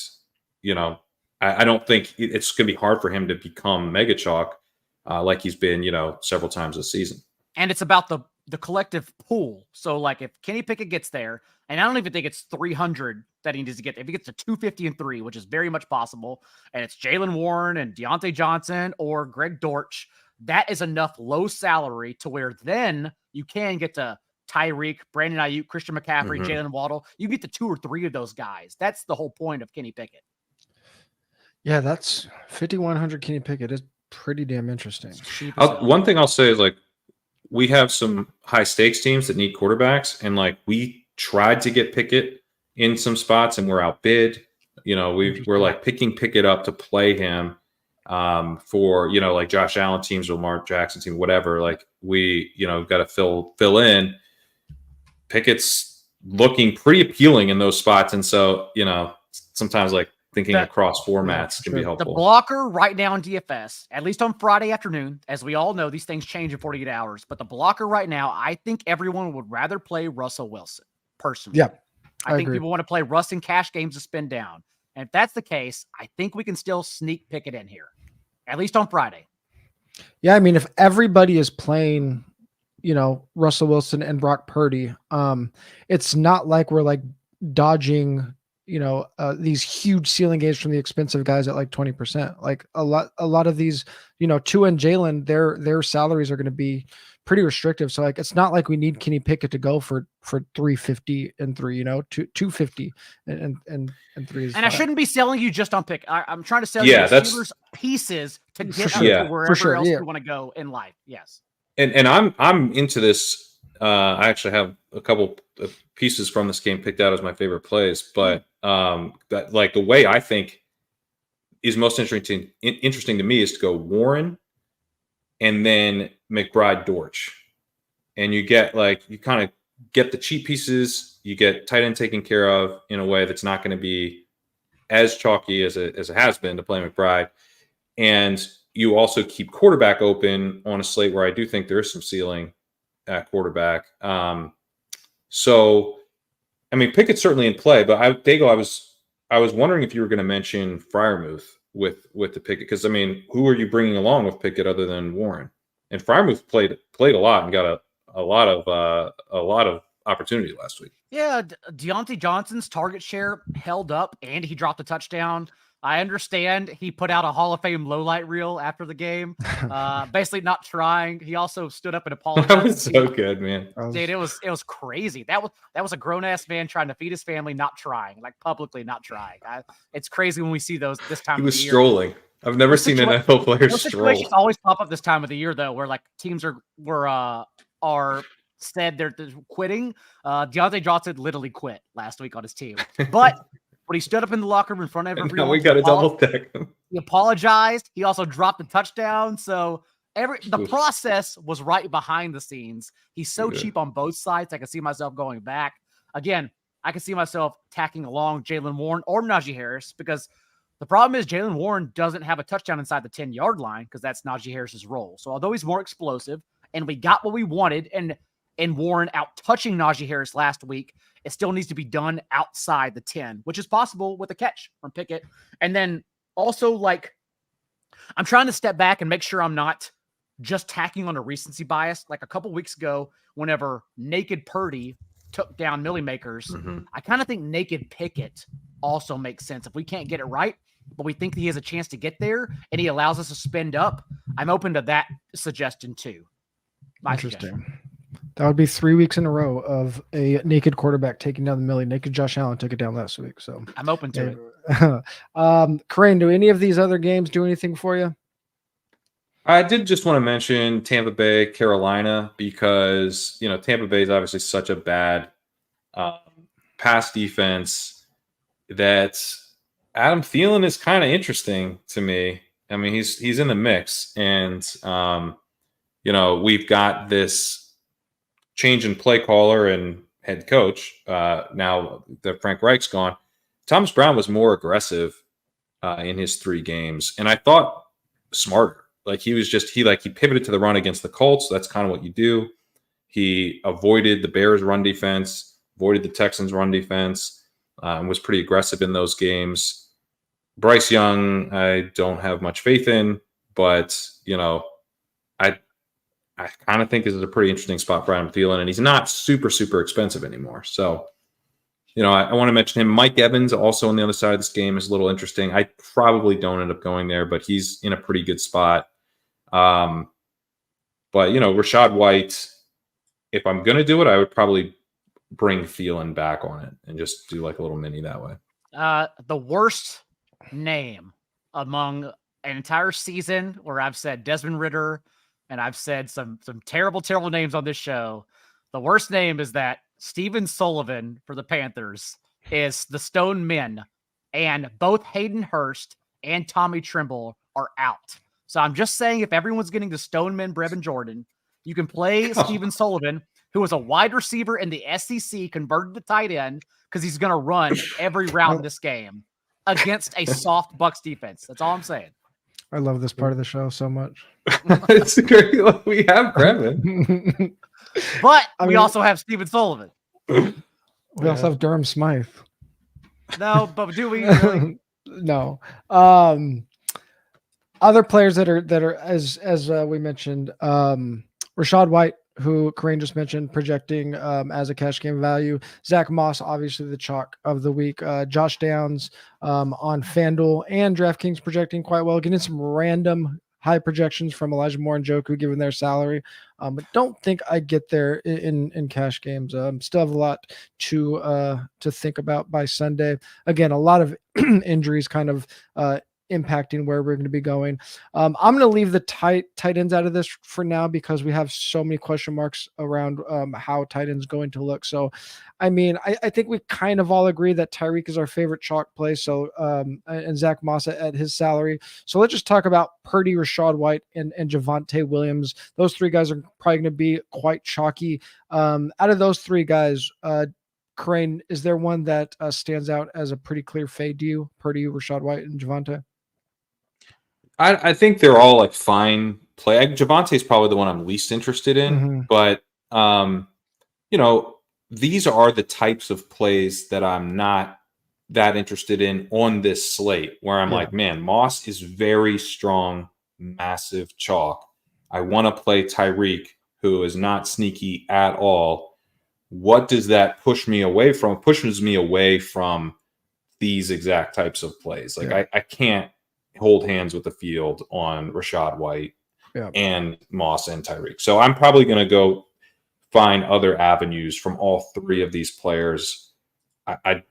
I don't think it's going to be hard for him to become mega chalk like he's been, several times this season. And it's about the collective pool. So, like, if Kenny Pickett gets there, and I don't even think it's 300 that he needs to get there. If he gets to 250 and 3, which is very much possible, and it's Jaylen Warren and Deontay Johnson or Greg Dortch, that is enough low salary to where then you can get to Tyreek, Brandon Ayuk, Christian McCaffrey, Jalen Waddle. You get to 2 or 3 of those guys. That's the whole point of Kenny Pickett. Yeah, that's 5,100 Kenny Pickett is pretty damn interesting. One thing I'll say is, like, we have some high stakes teams that need quarterbacks, and like we tried to get Pickett in some spots and we're outbid. We're like picking Pickett up to play him for like Josh Allen teams or Lamar Jackson team, whatever. Like we got to fill in. Pickett's looking pretty appealing in those spots, and so sometimes like thinking across formats can be helpful. The blocker right now in DFS, at least on Friday afternoon, as we all know, these things change in 48 hours. But the blocker right now, I think everyone would rather play Russell Wilson, personally. Yeah, I think people want to play Russ in cash games to spin down. And if that's the case, I think we can still sneak Pickett in here, at least on Friday. Yeah, I mean, if everybody is playing, Russell Wilson and Brock Purdy, it's not like we're like dodging these huge ceiling games from the expensive guys at like 20%. Like a lot of these, Tua and Jalen, their salaries are going to be pretty restrictive. So like, it's not like we need Kenny Pickett to go for 350 and 3, 250 and 3. And I shouldn't be selling you just on pick. I'm trying to sell you Steelers pieces to get to wherever else you want to go in life. Yes. And I'm into this. I actually have a couple of pieces from this game picked out as my favorite plays, but that, like, the way I think is most interesting to me is to go Warren and then McBride Dortch, and you kind of get the cheap pieces. You get tight end taken care of in a way that's not going to be as chalky as it has been to play McBride, and you also keep quarterback open on a slate where I do think there is some ceiling at quarterback. So, I mean, Pickett's certainly in play, but I was wondering if you were going to mention Freiermuth with the Pickett, because I mean, who are you bringing along with Pickett other than Warren? And Freiermuth played a lot and got a lot of opportunity last week. Yeah, Deontay Johnson's target share held up, and he dropped a touchdown. I understand he put out a Hall of Fame lowlight reel after the game, basically not trying. He also stood up and apologized. That was so good, man. Dude, it was crazy. That was a grown ass man trying to feed his family, not trying, like publicly not trying. It's crazy when we see those this time. He was strolling. I've never seen NFL players those stroll. situations always pop up this time of the year, though, where like teams are said they're quitting. Deontay Johnson literally quit last week on his team, but when he stood up in the locker room in front of everyone, we got to double check him. He apologized. He also dropped the touchdown. So the process was right behind the scenes. He's so cheap on both sides. I can see myself going back. Again, I can see myself tacking along Jaylen Warren or Najee Harris, because the problem is Jaylen Warren doesn't have a touchdown inside the 10-yard line, because that's Najee Harris's role. So although he's more explosive and we got what we wanted, and Warren out touching Najee Harris last week, it still needs to be done outside the 10, which is possible with a catch from Pickett. And then also, like, I'm trying to step back and make sure I'm not just tacking on a recency bias. Like a couple weeks ago, whenever naked Purdy took down Millie Makers, I kind of think naked Pickett also makes sense. If we can't get it right, but we think he has a chance to get there and he allows us to spend up, I'm open to that suggestion too. Interesting. That would be 3 weeks in a row of a naked quarterback taking down the Millie. Naked Josh Allen took it down last week. So I'm open to it. Kyren, do any of these other games do anything for you? I did just want to mention Tampa Bay, Carolina, because, Tampa Bay is obviously such a bad pass defense that Adam Thielen is kind of interesting to me. I mean, he's in the mix, and, we've got this change in play caller and head coach. Now that Frank Reich's gone, Thomas Brown was more aggressive in his 3 games, and I thought smarter. Like he pivoted to the run against the Colts. So that's kind of what you do. He avoided the Bears' run defense, avoided the Texans' run defense, and was pretty aggressive in those games. Bryce Young, I don't have much faith in, but I kind of think this is a pretty interesting spot for Adam Thielen, and he's not super, super expensive anymore. So, I want to mention him. Mike Evans, also on the other side of this game, is a little interesting. I probably don't end up going there, but he's in a pretty good spot. But, Rachaad White, if I'm going to do it, I would probably bring Thielen back on it and just do like a little mini that way. The worst name among an entire season where I've said Desmond Ridder, and I've said some terrible, terrible names on this show. The worst name is that Steven Sullivan for the Panthers is the Stone Men, and both Hayden Hurst and Tommy Tremble are out. So I'm just saying, if everyone's getting the Stone Men, Brevin Jordan, you can play Steven Sullivan, who is a wide receiver in the SEC, converted to tight end, because he's going to run every route in this game against a soft Bucs defense. That's all I'm saying. I love this part of the show so much. It's great. We have Brevin. But we also have Steven Sullivan. We also have Durham Smythe. No, but do we really? No. Other players that are as we mentioned, Rachaad White, who Kyren just mentioned, projecting as a cash game value. Zack Moss, obviously the chalk of the week. Josh Downs on FanDuel and DraftKings projecting quite well. Getting some random high projections from Elijah Moore and Njoku given their salary. But don't think I get there in cash games. Still have a lot to think about by Sunday. Again, a lot of injuries kind of impacting where we're going to be going. I'm going to leave the tight ends out of this for now because we have so many question marks around how tight ends going to look. So, I mean, I think we kind of all agree that Tyreek is our favorite chalk play. So, and Zack Moss at his salary. So let's just talk about Purdy, Rachaad White, and Javonte Williams. Those 3 guys are probably going to be quite chalky. Out of those 3 guys, Kyren, is there one that stands out as a pretty clear fade to you? Purdy, Rachaad White, and Javonte? I think they're all like fine play. Javonte is probably the one I'm least interested in, but these are the types of plays that I'm not that interested in on this slate, where I'm like, man, Moss is very strong, massive chalk. I want to play Tyreek, who is not sneaky at all. What does that push me away from? It pushes me away from these exact types of plays. Like I can't hold hands with the field on Rachaad White and Moss and Tyreek. So I'm probably going to go find other avenues from all 3 of these players. I'm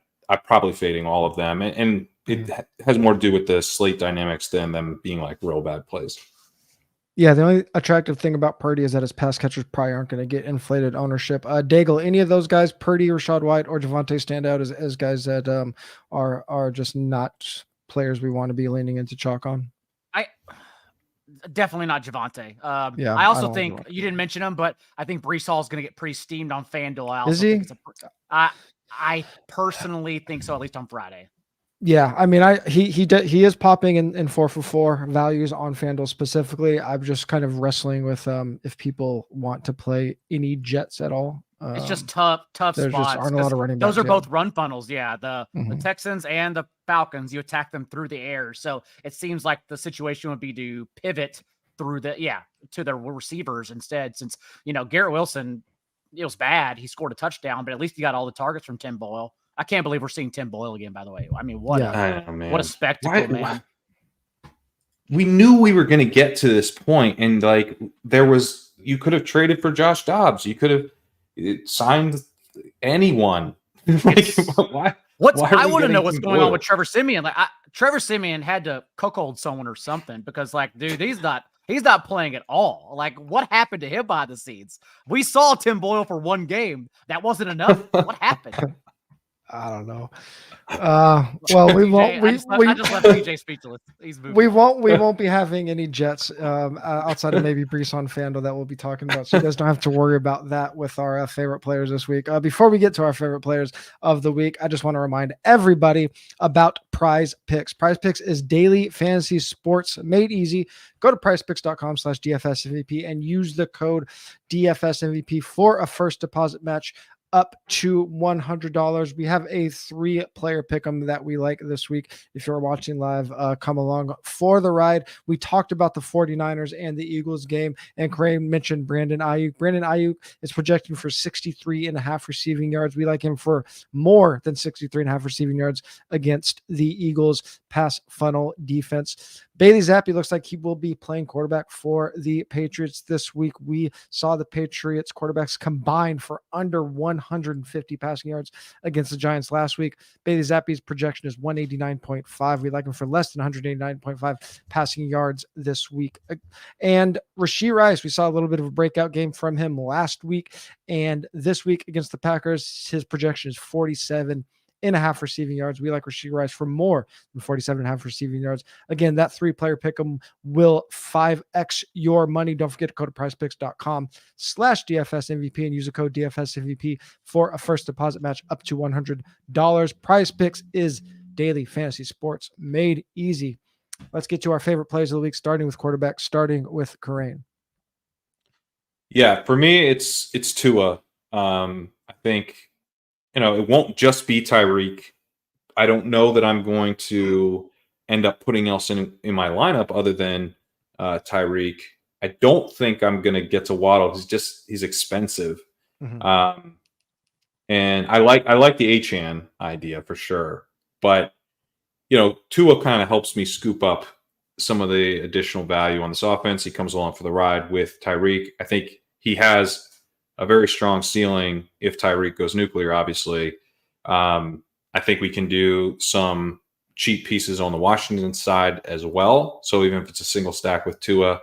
probably fading all of them. And it has more to do with the slate dynamics than them being like real bad plays. Yeah, the only attractive thing about Purdy is that his pass catchers probably aren't going to get inflated ownership. Daigle, any of those guys, Purdy, Rashad White, or Javonte, stand out as guys that are just not players we want to be leaning into chalk on? Definitely not Javonte. Yeah, I also think you didn't mention him, but I think Breece Hall is going to get pretty steamed on FanDuel. Is he? I personally think so, at least on Friday. Yeah, I mean, he is popping in 4 for 4 values on FanDuel specifically. I'm just kind of wrestling with if people want to play any Jets at all. It's just tough spots. Just aren't a lot of running backs. Those are both run funnels. Yeah, the Texans and the Falcons, you attack them through the air. So it seems like the situation would be to pivot through to their receivers instead. Since Garrett Wilson, it was bad. He scored a touchdown, but at least he got all the targets from Tim Boyle. I can't believe we're seeing Tim Boyle again, by the way. I mean, what a spectacle, man. We knew we were going to get to this point, and like you could have traded for Josh Dobbs. You could have signed anyone. Why? I want to know what's going on with Trevor Siemian. Like Trevor Siemian had to cuckold someone or something because, like, dude, he's not playing at all. Like, what happened to him behind the scenes? We saw Tim Boyle for one game. That wasn't enough. What happened? I don't know. Well, we won't. I just left PJ speechless. He's moving. We won't be having any Jets outside of maybe Breece on FanDuel that we'll be talking about. So you guys don't have to worry about that with our favorite players this week. Before we get to our favorite players of the week, I just want to remind everybody about Prize Picks. Prize Picks is daily fantasy sports made easy. Go to prizepicks.com/DFSMVP and use the code DFSMVP for a first deposit match up to $100. We have a 3-player pick'em that we like this week. If you're watching live, come along for the ride. We talked about the 49ers and the Eagles game, and Kyren mentioned Brandon Ayuk. Brandon Ayuk is projecting for 63.5 receiving yards. We like him for more than 63.5 receiving yards against the Eagles pass funnel defense. Bailey Zappi looks like he will be playing quarterback for the Patriots this week. We saw the Patriots quarterbacks combined for under 150 passing yards against the Giants last week. Bailey Zappi's projection is 189.5. We like him for less than 189.5 passing yards this week. And Rashee Rice, we saw a little bit of a breakout game from him last week. And this week against the Packers, his projection is 47.5 receiving yards. We like Rashee Rice for more than 47.5 receiving yards. Again, that 3-player pick'em will 5x your money. Don't forget to go to prizepicks.com/DFSMVP and use the code DFSMVP for a first deposit match up to $100. Prize Picks is daily fantasy sports made easy. Let's get to our favorite plays of the week, starting with quarterback, starting with Kyren. Yeah, for me, it's Tua. I think it won't just be Tyreek. I don't know that I'm going to end up putting else in my lineup other than Tyreek. I don't think I'm going to get to Waddle. He's expensive. Mm-hmm. And I like the Achane idea for sure. But, Tua kind of helps me scoop up some of the additional value on this offense. He comes along for the ride with Tyreek. I think he has a very strong ceiling if Tyreek goes nuclear, obviously. I think we can do some cheap pieces on the Washington side as well. So even if it's a single stack with Tua,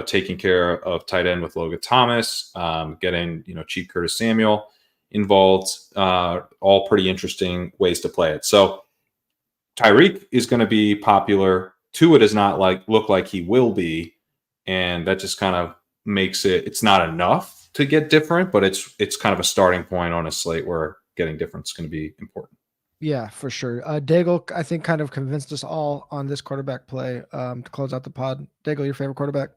taking care of tight end with Logan Thomas, getting, cheap Curtis Samuel involved, all pretty interesting ways to play it. So Tyreek is going to be popular. Tua does not look like he will be. And that just kind of makes it's not enough to get different, but it's kind of a starting point on a slate where getting different is going to be important. Yeah, for sure. Daigle, I think, kind of convinced us all on this quarterback play to close out the pod. Daigle, your favorite quarterback?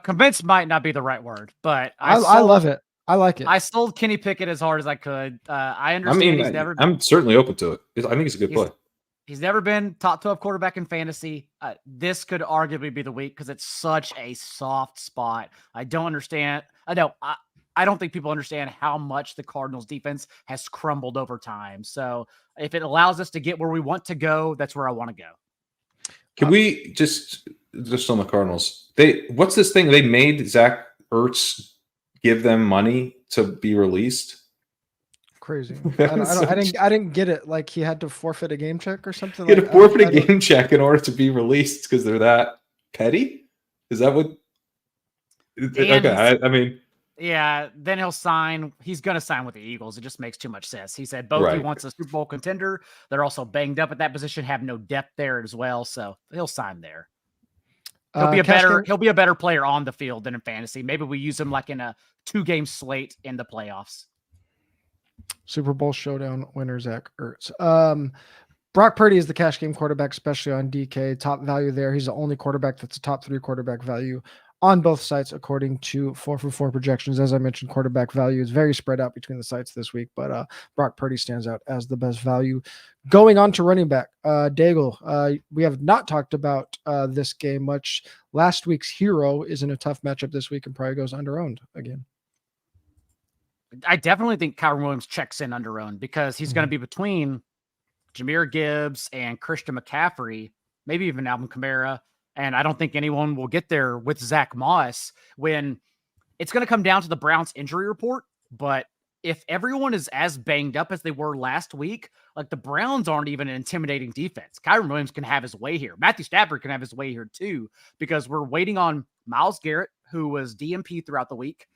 Convinced might not be the right word, but I love it. I like it. I sold Kenny Pickett as hard as I could. I understand I'm certainly open to it. I think it's a good play. He's never been top 12 quarterback in fantasy. This could arguably be the week because it's such a soft spot. I don't understand. I don't think people understand how much the Cardinals defense has crumbled over time. So if it allows us to get where we want to go, that's where I want to go. Can we just on the Cardinals? What's this thing? They made Zach Ertz give them money to be released. crazy. I didn't get it. Like he had to forfeit a game check or something. He had to forfeit a game check in order to be released because they're that petty. Is that what? Okay, I mean, yeah. Then he'll sign. He's going to sign with the Eagles. It just makes too much sense. He said both. Right. He wants a Super Bowl contender. They're also banged up at that position, have no depth there as well. So he'll sign there. He'll be a better player on the field than in fantasy. Maybe we use him like in a 2-game slate in the playoffs. Super Bowl showdown winner Zach Ertz. Brock Purdy is the cash game quarterback, especially on DK. Top value there. He's the only quarterback that's a top 3 quarterback value on both sites, according to 4for4 projections. As I mentioned, quarterback value is very spread out between the sites this week, but Brock Purdy stands out as the best value. Going on to running back, Daigle. We have not talked about this game much. Last week's hero is in a tough matchup this week and probably goes under-owned again. I definitely think Kyren Williams checks in under-owned because he's going to be between Jahmyr Gibbs and Christian McCaffrey, maybe even Alvin Kamara. And I don't think anyone will get there with Zack Moss when it's going to come down to the Browns injury report. But if everyone is as banged up as they were last week, like the Browns aren't even an intimidating defense. Kyren Williams can have his way here. Matthew Stafford can have his way here too, because we're waiting on Myles Garrett, who was DMP throughout the week.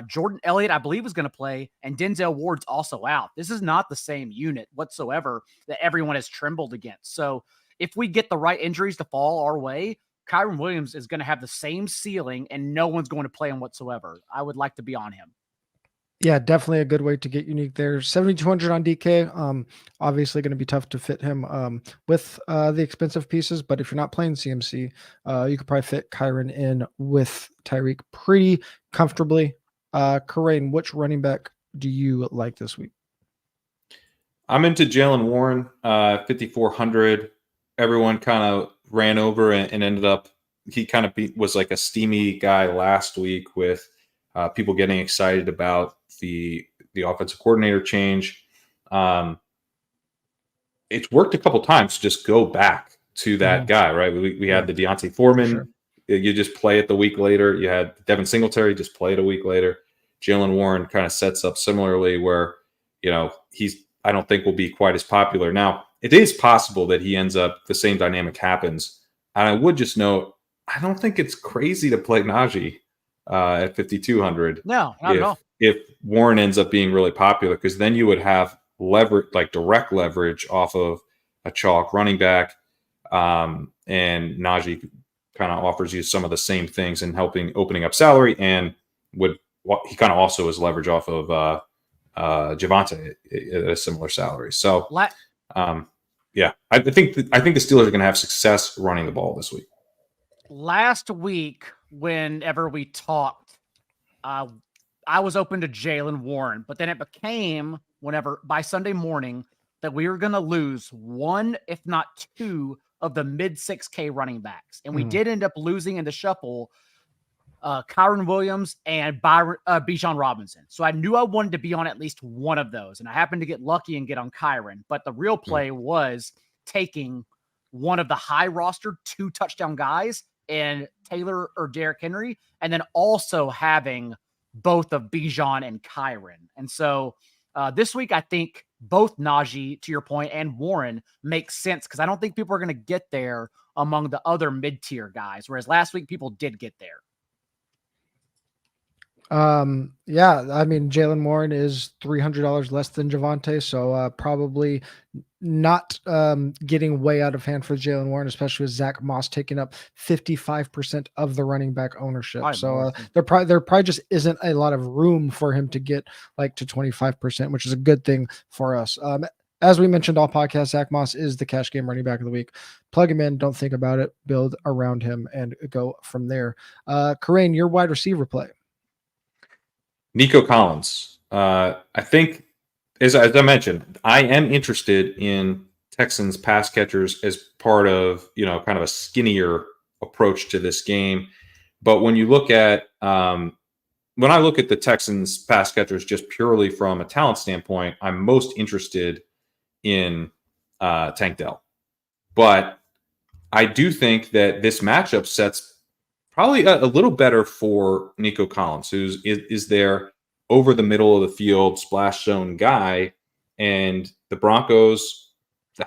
Jordan Elliott, I believe, is going to play, and Denzel Ward's also out. This is not the same unit whatsoever that everyone has trembled against. So if we get the right injuries to fall our way, Kyren Williams is going to have the same ceiling, and no one's going to play him whatsoever. I would like to be on him. Yeah, definitely a good way to get unique there. 7,200 on DK. Obviously going to be tough to fit him with the expensive pieces, but if you're not playing CMC, you could probably fit Kyren in with Tyreek pretty comfortably. Kyren, which running back do you like this week? I'm into Jaylen Warren, 5,400. Everyone kind of ran over and ended up, he kind of was like a steamy guy last week with people getting excited about the offensive coordinator change. It's worked a couple times to just go back to that guy, right? We had the Deontay Foreman. Sure. You just play it the week later. You had Devin Singletary, just play it a week later. Jaylen Warren kind of sets up similarly where, I don't think will be quite as popular. Now, it is possible that he ends up, the same dynamic happens. And I would just note, I don't think it's crazy to play Najee at 5,200. No, not at all. If Warren ends up being really popular, because then you would have leverage, like direct leverage off of a chalk running back. And Najee kind of offers you some of the same things in opening up salary, and he kind of also is leverage off of Javonte at a similar salary. So, yeah, I think the Steelers are going to have success running the ball this week. Last week, whenever we talked, I was open to Jaylen Warren, but then it became by Sunday morning that we were going to lose one, if not two, of the mid 6K running backs. And we did end up losing in the shuffle Kyren Williams and Bijan Robinson. So I knew I wanted to be on at least one of those. And I happened to get lucky and get on Kyren. But the real play was taking one of the high roster 2 touchdown guys and Taylor or Derrick Henry, and then also having both of Bijan and Kyren. And so this week, I think both Najee, to your point, and Warren make sense because I don't think people are going to get there among the other mid-tier guys, whereas last week people did get there. Yeah, I mean, Jaylen Warren is $300 less than Javonte, so probably not getting way out of hand for Jaylen Warren, especially with Zack Moss taking up 55% of the running back ownership. So there probably just isn't a lot of room for him to get like to 25%, which is a good thing for us. As we mentioned all podcasts, Zack Moss is the cash game running back of the week. Plug him in, don't think about it, build around him, and go from there. Kyren, your wide receiver play. Nico Collins. I think, as I mentioned, I am interested in Texans pass catchers as part of, kind of a skinnier approach to this game. But when you look at, when I look at the Texans pass catchers just purely from a talent standpoint, I'm most interested in Tank Dell. But I do think that this matchup sets probably a little better for Nico Collins, who is there over the middle of the field splash zone guy, and the Broncos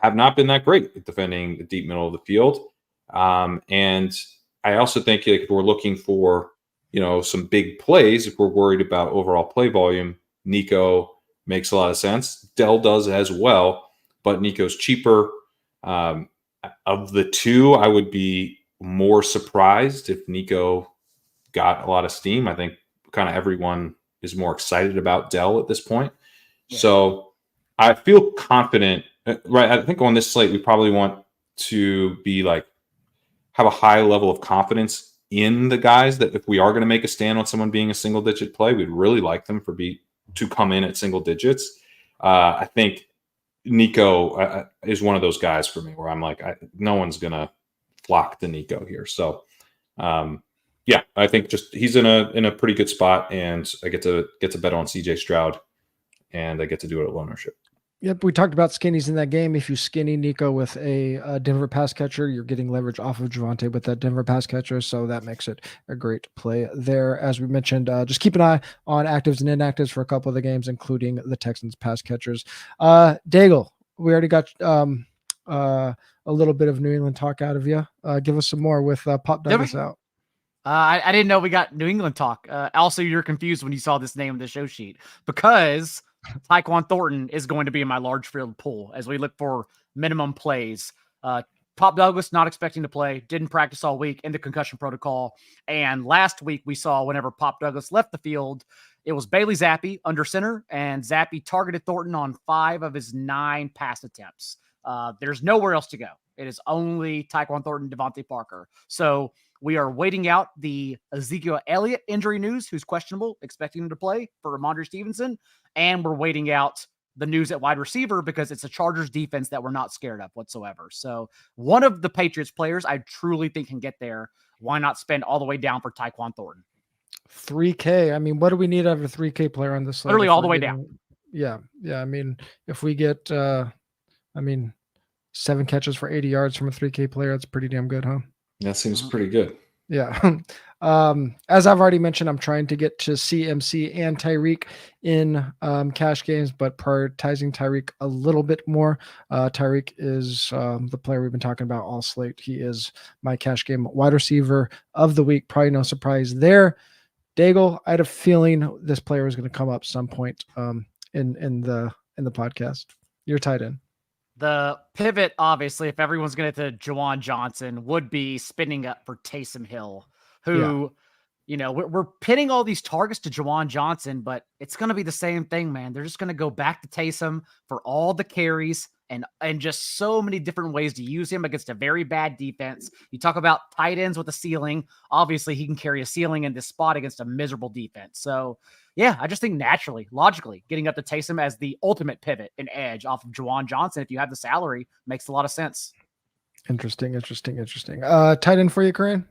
have not been that great at defending the deep middle of the field. And I also think if we're looking for, some big plays, if we're worried about overall play volume, Nico makes a lot of sense. Dell does as well, but Nico's cheaper. Of the two, I would be more surprised if Nico got a lot of steam. I think kind of everyone is more excited about Dell at this point. Yeah. So I feel confident, right? I think on this slate, we probably want to be have a high level of confidence in the guys that if we are going to make a stand on someone being a single digit play, we'd really like them to come in at single digits. I think Nico is one of those guys for me where I'm no one's going to flock to Nico here. So, yeah, I think just he's in a pretty good spot, and I get to bet on CJ Stroud, and I get to do it at low ownership. Yep, we talked about skinnies in that game. If you skinny Nico with a Denver pass catcher, you're getting leverage off of Javonte with that Denver pass catcher, so that makes it a great play there. As we mentioned, just keep an eye on actives and inactives for a couple of the games, including the Texans pass catchers. Daigle, we already got a little bit of New England talk out of you. Give us some more with Pop Douglas out. I didn't know we got New England talk. Also, you're confused when you saw this name of the show sheet because Tyquan Thornton is going to be in my large field pool as we look for minimum plays. Pop Douglas not expecting to play, didn't practice all week in the concussion protocol. And last week we saw whenever Pop Douglas left the field, it was Bailey Zappi under center, and Zappi targeted Thornton on 5 of his 9 pass attempts. There's nowhere else to go. It is only Tyquan Thornton, Devontae Parker. So we are waiting out the Ezekiel Elliott injury news, who's questionable, expecting him to play for Ramondre Stevenson. And we're waiting out the news at wide receiver because it's a Chargers defense that we're not scared of whatsoever. So one of the Patriots players I truly think can get there. Why not spend all the way down for Tyquan Thornton? 3K. I mean, what do we need out of a 3K player on this slide? Literally all the way down. Yeah. I mean, if we get, 7 catches for 80 yards from a 3K player, that's pretty damn good, huh? That seems pretty good. Yeah. As I've already mentioned, I'm trying to get to CMC and Tyreek in cash games, but prioritizing Tyreek a little bit more. Tyreek is the player we've been talking about all slate. He is my cash game wide receiver of the week. Probably no surprise there. Daigle, I had a feeling this player was going to come up some point in the podcast. You're tight end. The pivot, obviously, if everyone's going to Juwan Johnson, would be spinning up for Taysom Hill, who, we're pitting all these targets to Juwan Johnson, but it's going to be the same thing, man. They're just going to go back to Taysom for all the carries and just so many different ways to use him against a very bad defense. You talk about tight ends with a ceiling. Obviously, he can carry a ceiling in this spot against a miserable defense. So, yeah, I just think naturally, logically, getting up to Taysom as the ultimate pivot and edge off of Juwan Johnson, if you have the salary, makes a lot of sense. Interesting. Tight end for you, Kyren?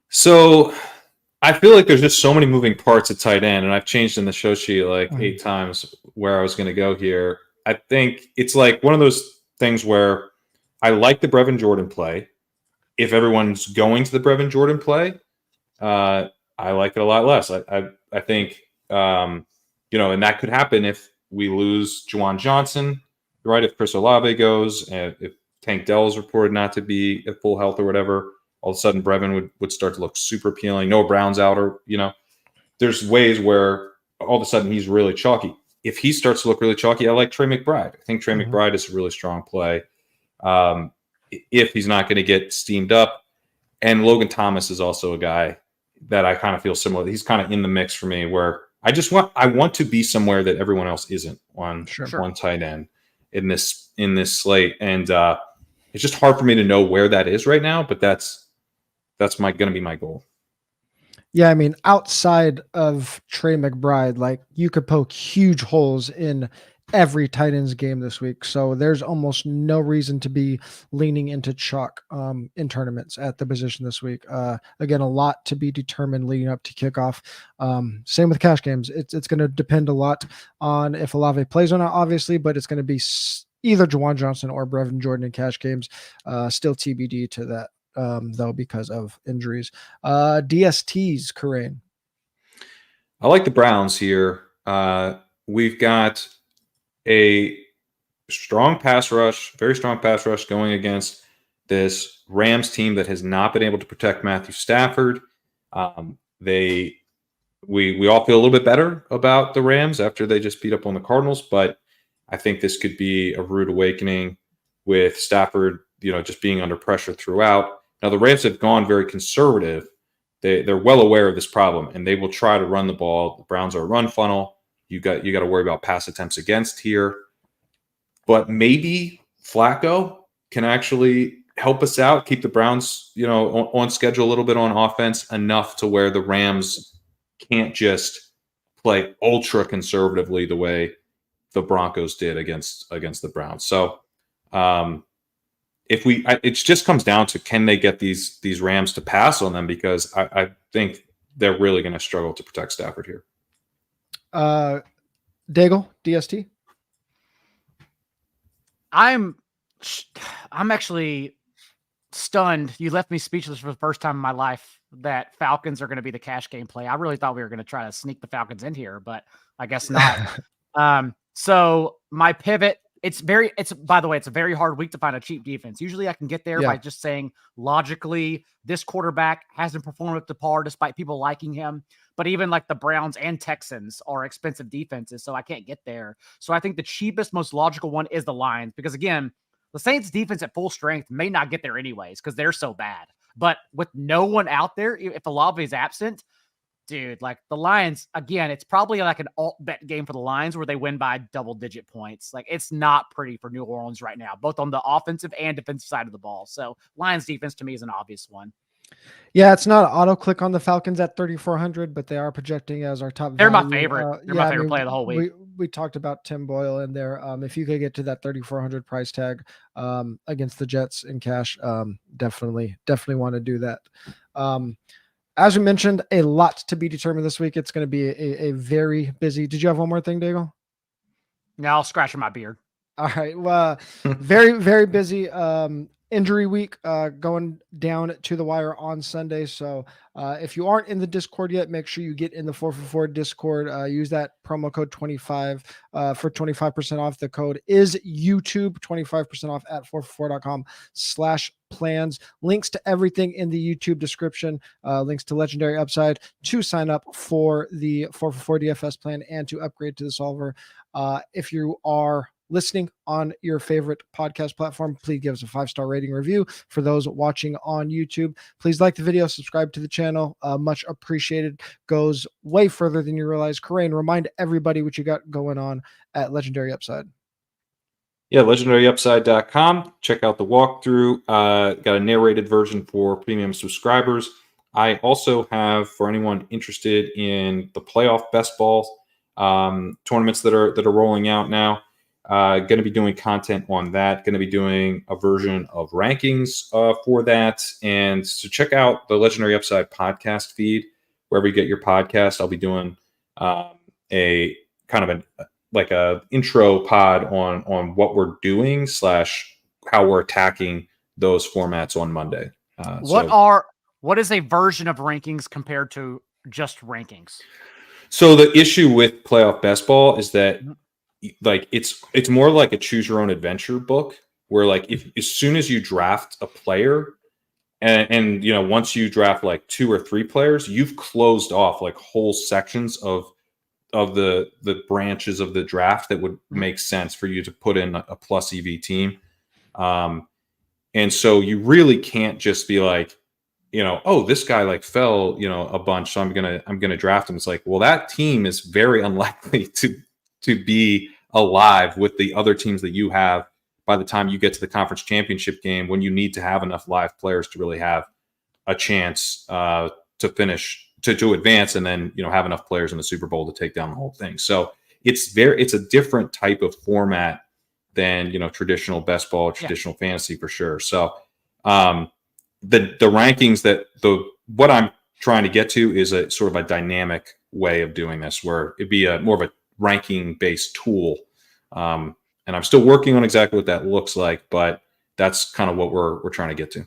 So I feel like there's just so many moving parts at tight end, and I've changed in the show sheet 8 times where I was going to go here. I think it's one of those things where I like the Brevin Jordan play. If everyone's going to the Brevin Jordan play, I like it a lot less. I think, and that could happen if we lose Juwan Johnson, right? If Chris Olave goes, and if Tank Dell is reported not to be at full health or whatever, all of a sudden Brevin would start to look super appealing. Noah Brown's out, or, there's ways where all of a sudden he's really chalky. If he starts to look really chalky, I like Trey McBride. I think Trey McBride is a really strong play. If he's not going to get steamed up. And Logan Thomas is also a guy that I kind of feel similar. He's kind of in the mix for me where I want to be somewhere that everyone else isn't on one tight end in this slate. And it's just hard for me to know where that is right now, but that's going to be my goal. Yeah, I mean, outside of Trey McBride, you could poke huge holes in every tight end's game this week. So there's almost no reason to be leaning into chalk in tournaments at the position this week. Again, a lot to be determined leading up to kickoff. Same with cash games. It's going to depend a lot on if Olave plays or not, obviously, but it's going to be either Juwan Johnson or Brevin Jordan in cash games. Still TBD to that, though, because of injuries. DSTs, Kyren. I like the Browns here. We've got a strong pass rush, very strong pass rush going against this Rams team that has not been able to protect Matthew Stafford. We all feel a little bit better about the Rams after they just beat up on the Cardinals, but I think this could be a rude awakening with Stafford, just being under pressure throughout. Now, the Rams have gone very conservative. They're well aware of this problem, and they will try to run the ball. The Browns are a run funnel. You got to worry about pass attempts against here. But maybe Flacco can actually help us out, keep the Browns, on schedule a little bit on offense, enough to where the Rams can't just play ultra conservatively the way the Broncos did against the Browns. So it just comes down to, can they get these Rams to pass on them? Because I think they're really going to struggle to protect Stafford here. Daigle, DST. I'm actually stunned. You left me speechless for the first time in my life that Falcons are going to be the cash game play. I really thought we were going to try to sneak the Falcons in here, but I guess not. So my pivot, by the way, it's a very hard week to find a cheap defense. Usually I can get there by just saying logically, this quarterback hasn't performed up to par despite people liking him. But even like the Browns and Texans are expensive defenses, so I can't get there. So I think the cheapest, most logical one is the Lions, because again, the Saints defense at full strength may not get there anyways because they're so bad. But with no one out there, if Olave is absent, dude, like the Lions, again, it's probably like an alt bet game for the Lions where they win by double-digit points. Like, it's not pretty for New Orleans right now, both on the offensive and defensive side of the ball. So Lions defense to me is an obvious one. Yeah, it's not auto click on the Falcons at 3,400, but they are projecting as our top. They're value. my favorite. They're my favorite play of the whole week. We talked about Tim Boyle in there. If you could get to that 3,400 price tag against the Jets in cash, definitely want to do that. As we mentioned, a lot to be determined this week. It's going to be a very busy. Did you have one more thing, Daigle? No, I'll scratch my beard. All right. Well, very, very busy. Injury week going down to the wire on Sunday. So if you aren't in the Discord yet, make sure you get in the 444 Discord. Use that promo code 25 for 25% off. The code is YouTube, 25% off at 444.com/plans. Links to everything in the YouTube description, links to Legendary Upside to sign up for the 444 DFS plan and to upgrade to the solver. If you are listening on your favorite podcast platform, please give us a 5-star rating review. For those watching on YouTube, please like the video, subscribe to the channel. Much appreciated. Goes way further than you realize. Kyren, remind everybody what you got going on at Legendary Upside. Yeah, legendaryupside.com. Check out the walkthrough. Got a narrated version for premium subscribers. I also have, for anyone interested in the playoff best ball tournaments that are rolling out now, going to be doing content on that. Going to be doing a version of rankings for that. And so check out the Legendary Upside podcast feed wherever you get your podcast. I'll be doing a kind of a intro pod on what we're doing / how we're attacking those formats on Monday. What is a version of rankings compared to just rankings? So the issue with playoff best ball is that like it's more like a choose your own adventure book where like if as soon as you draft a player and once you draft like 2 or 3 players, you've closed off like whole sections of the branches of the draft that would make sense for you to put in a plus EV team. And so you really can't just be like, oh, this guy like fell, a bunch, so I'm gonna draft him. It's like, well, that team is very unlikely to be alive with the other teams that you have by the time you get to the conference championship game, when you need to have enough live players to really have a chance to finish, to advance, and then have enough players in the Super Bowl to take down the whole thing. So it's a different type of format than traditional best ball, traditional fantasy for sure. So the rankings what I'm trying to get to is a sort of a dynamic way of doing this, where it'd be more of a ranking based tool. And I'm still working on exactly what that looks like, but that's kind of what we're trying to get to.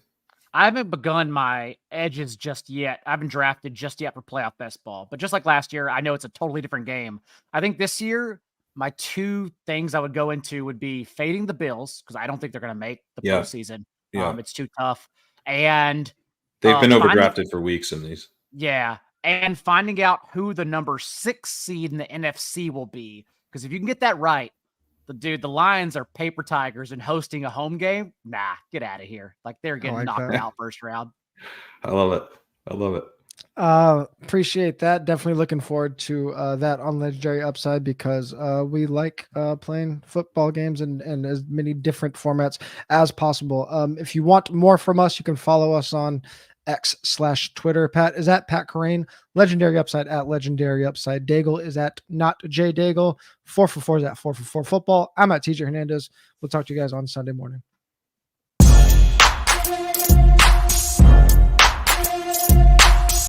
I haven't begun my edges just yet. I haven't drafted just yet for playoff best ball. But just like last year, I know it's a totally different game. I think this year, my two things I would go into would be fading the Bills, because I don't think they're going to make the postseason. Yeah. It's too tough. And they've been overdrafted for weeks in these. Yeah. And finding out who the number 6 seed in the NFC will be. Because if you can get that right, the Lions are paper tigers and hosting a home game. Nah, get out of here. Like, they're getting knocked out first round. I love it. Appreciate that. Definitely looking forward to that on Legendary Upside, because we like playing football games and as many different formats as possible. If you want more from us, you can follow us on X/Twitter. Pat is at Pat Corain. Legendary Upside at Legendary Upside. Daigle is at Not J Daigle. 444 is at 444 Football. I'm at TJ Hernandez. We'll talk to you guys on Sunday morning.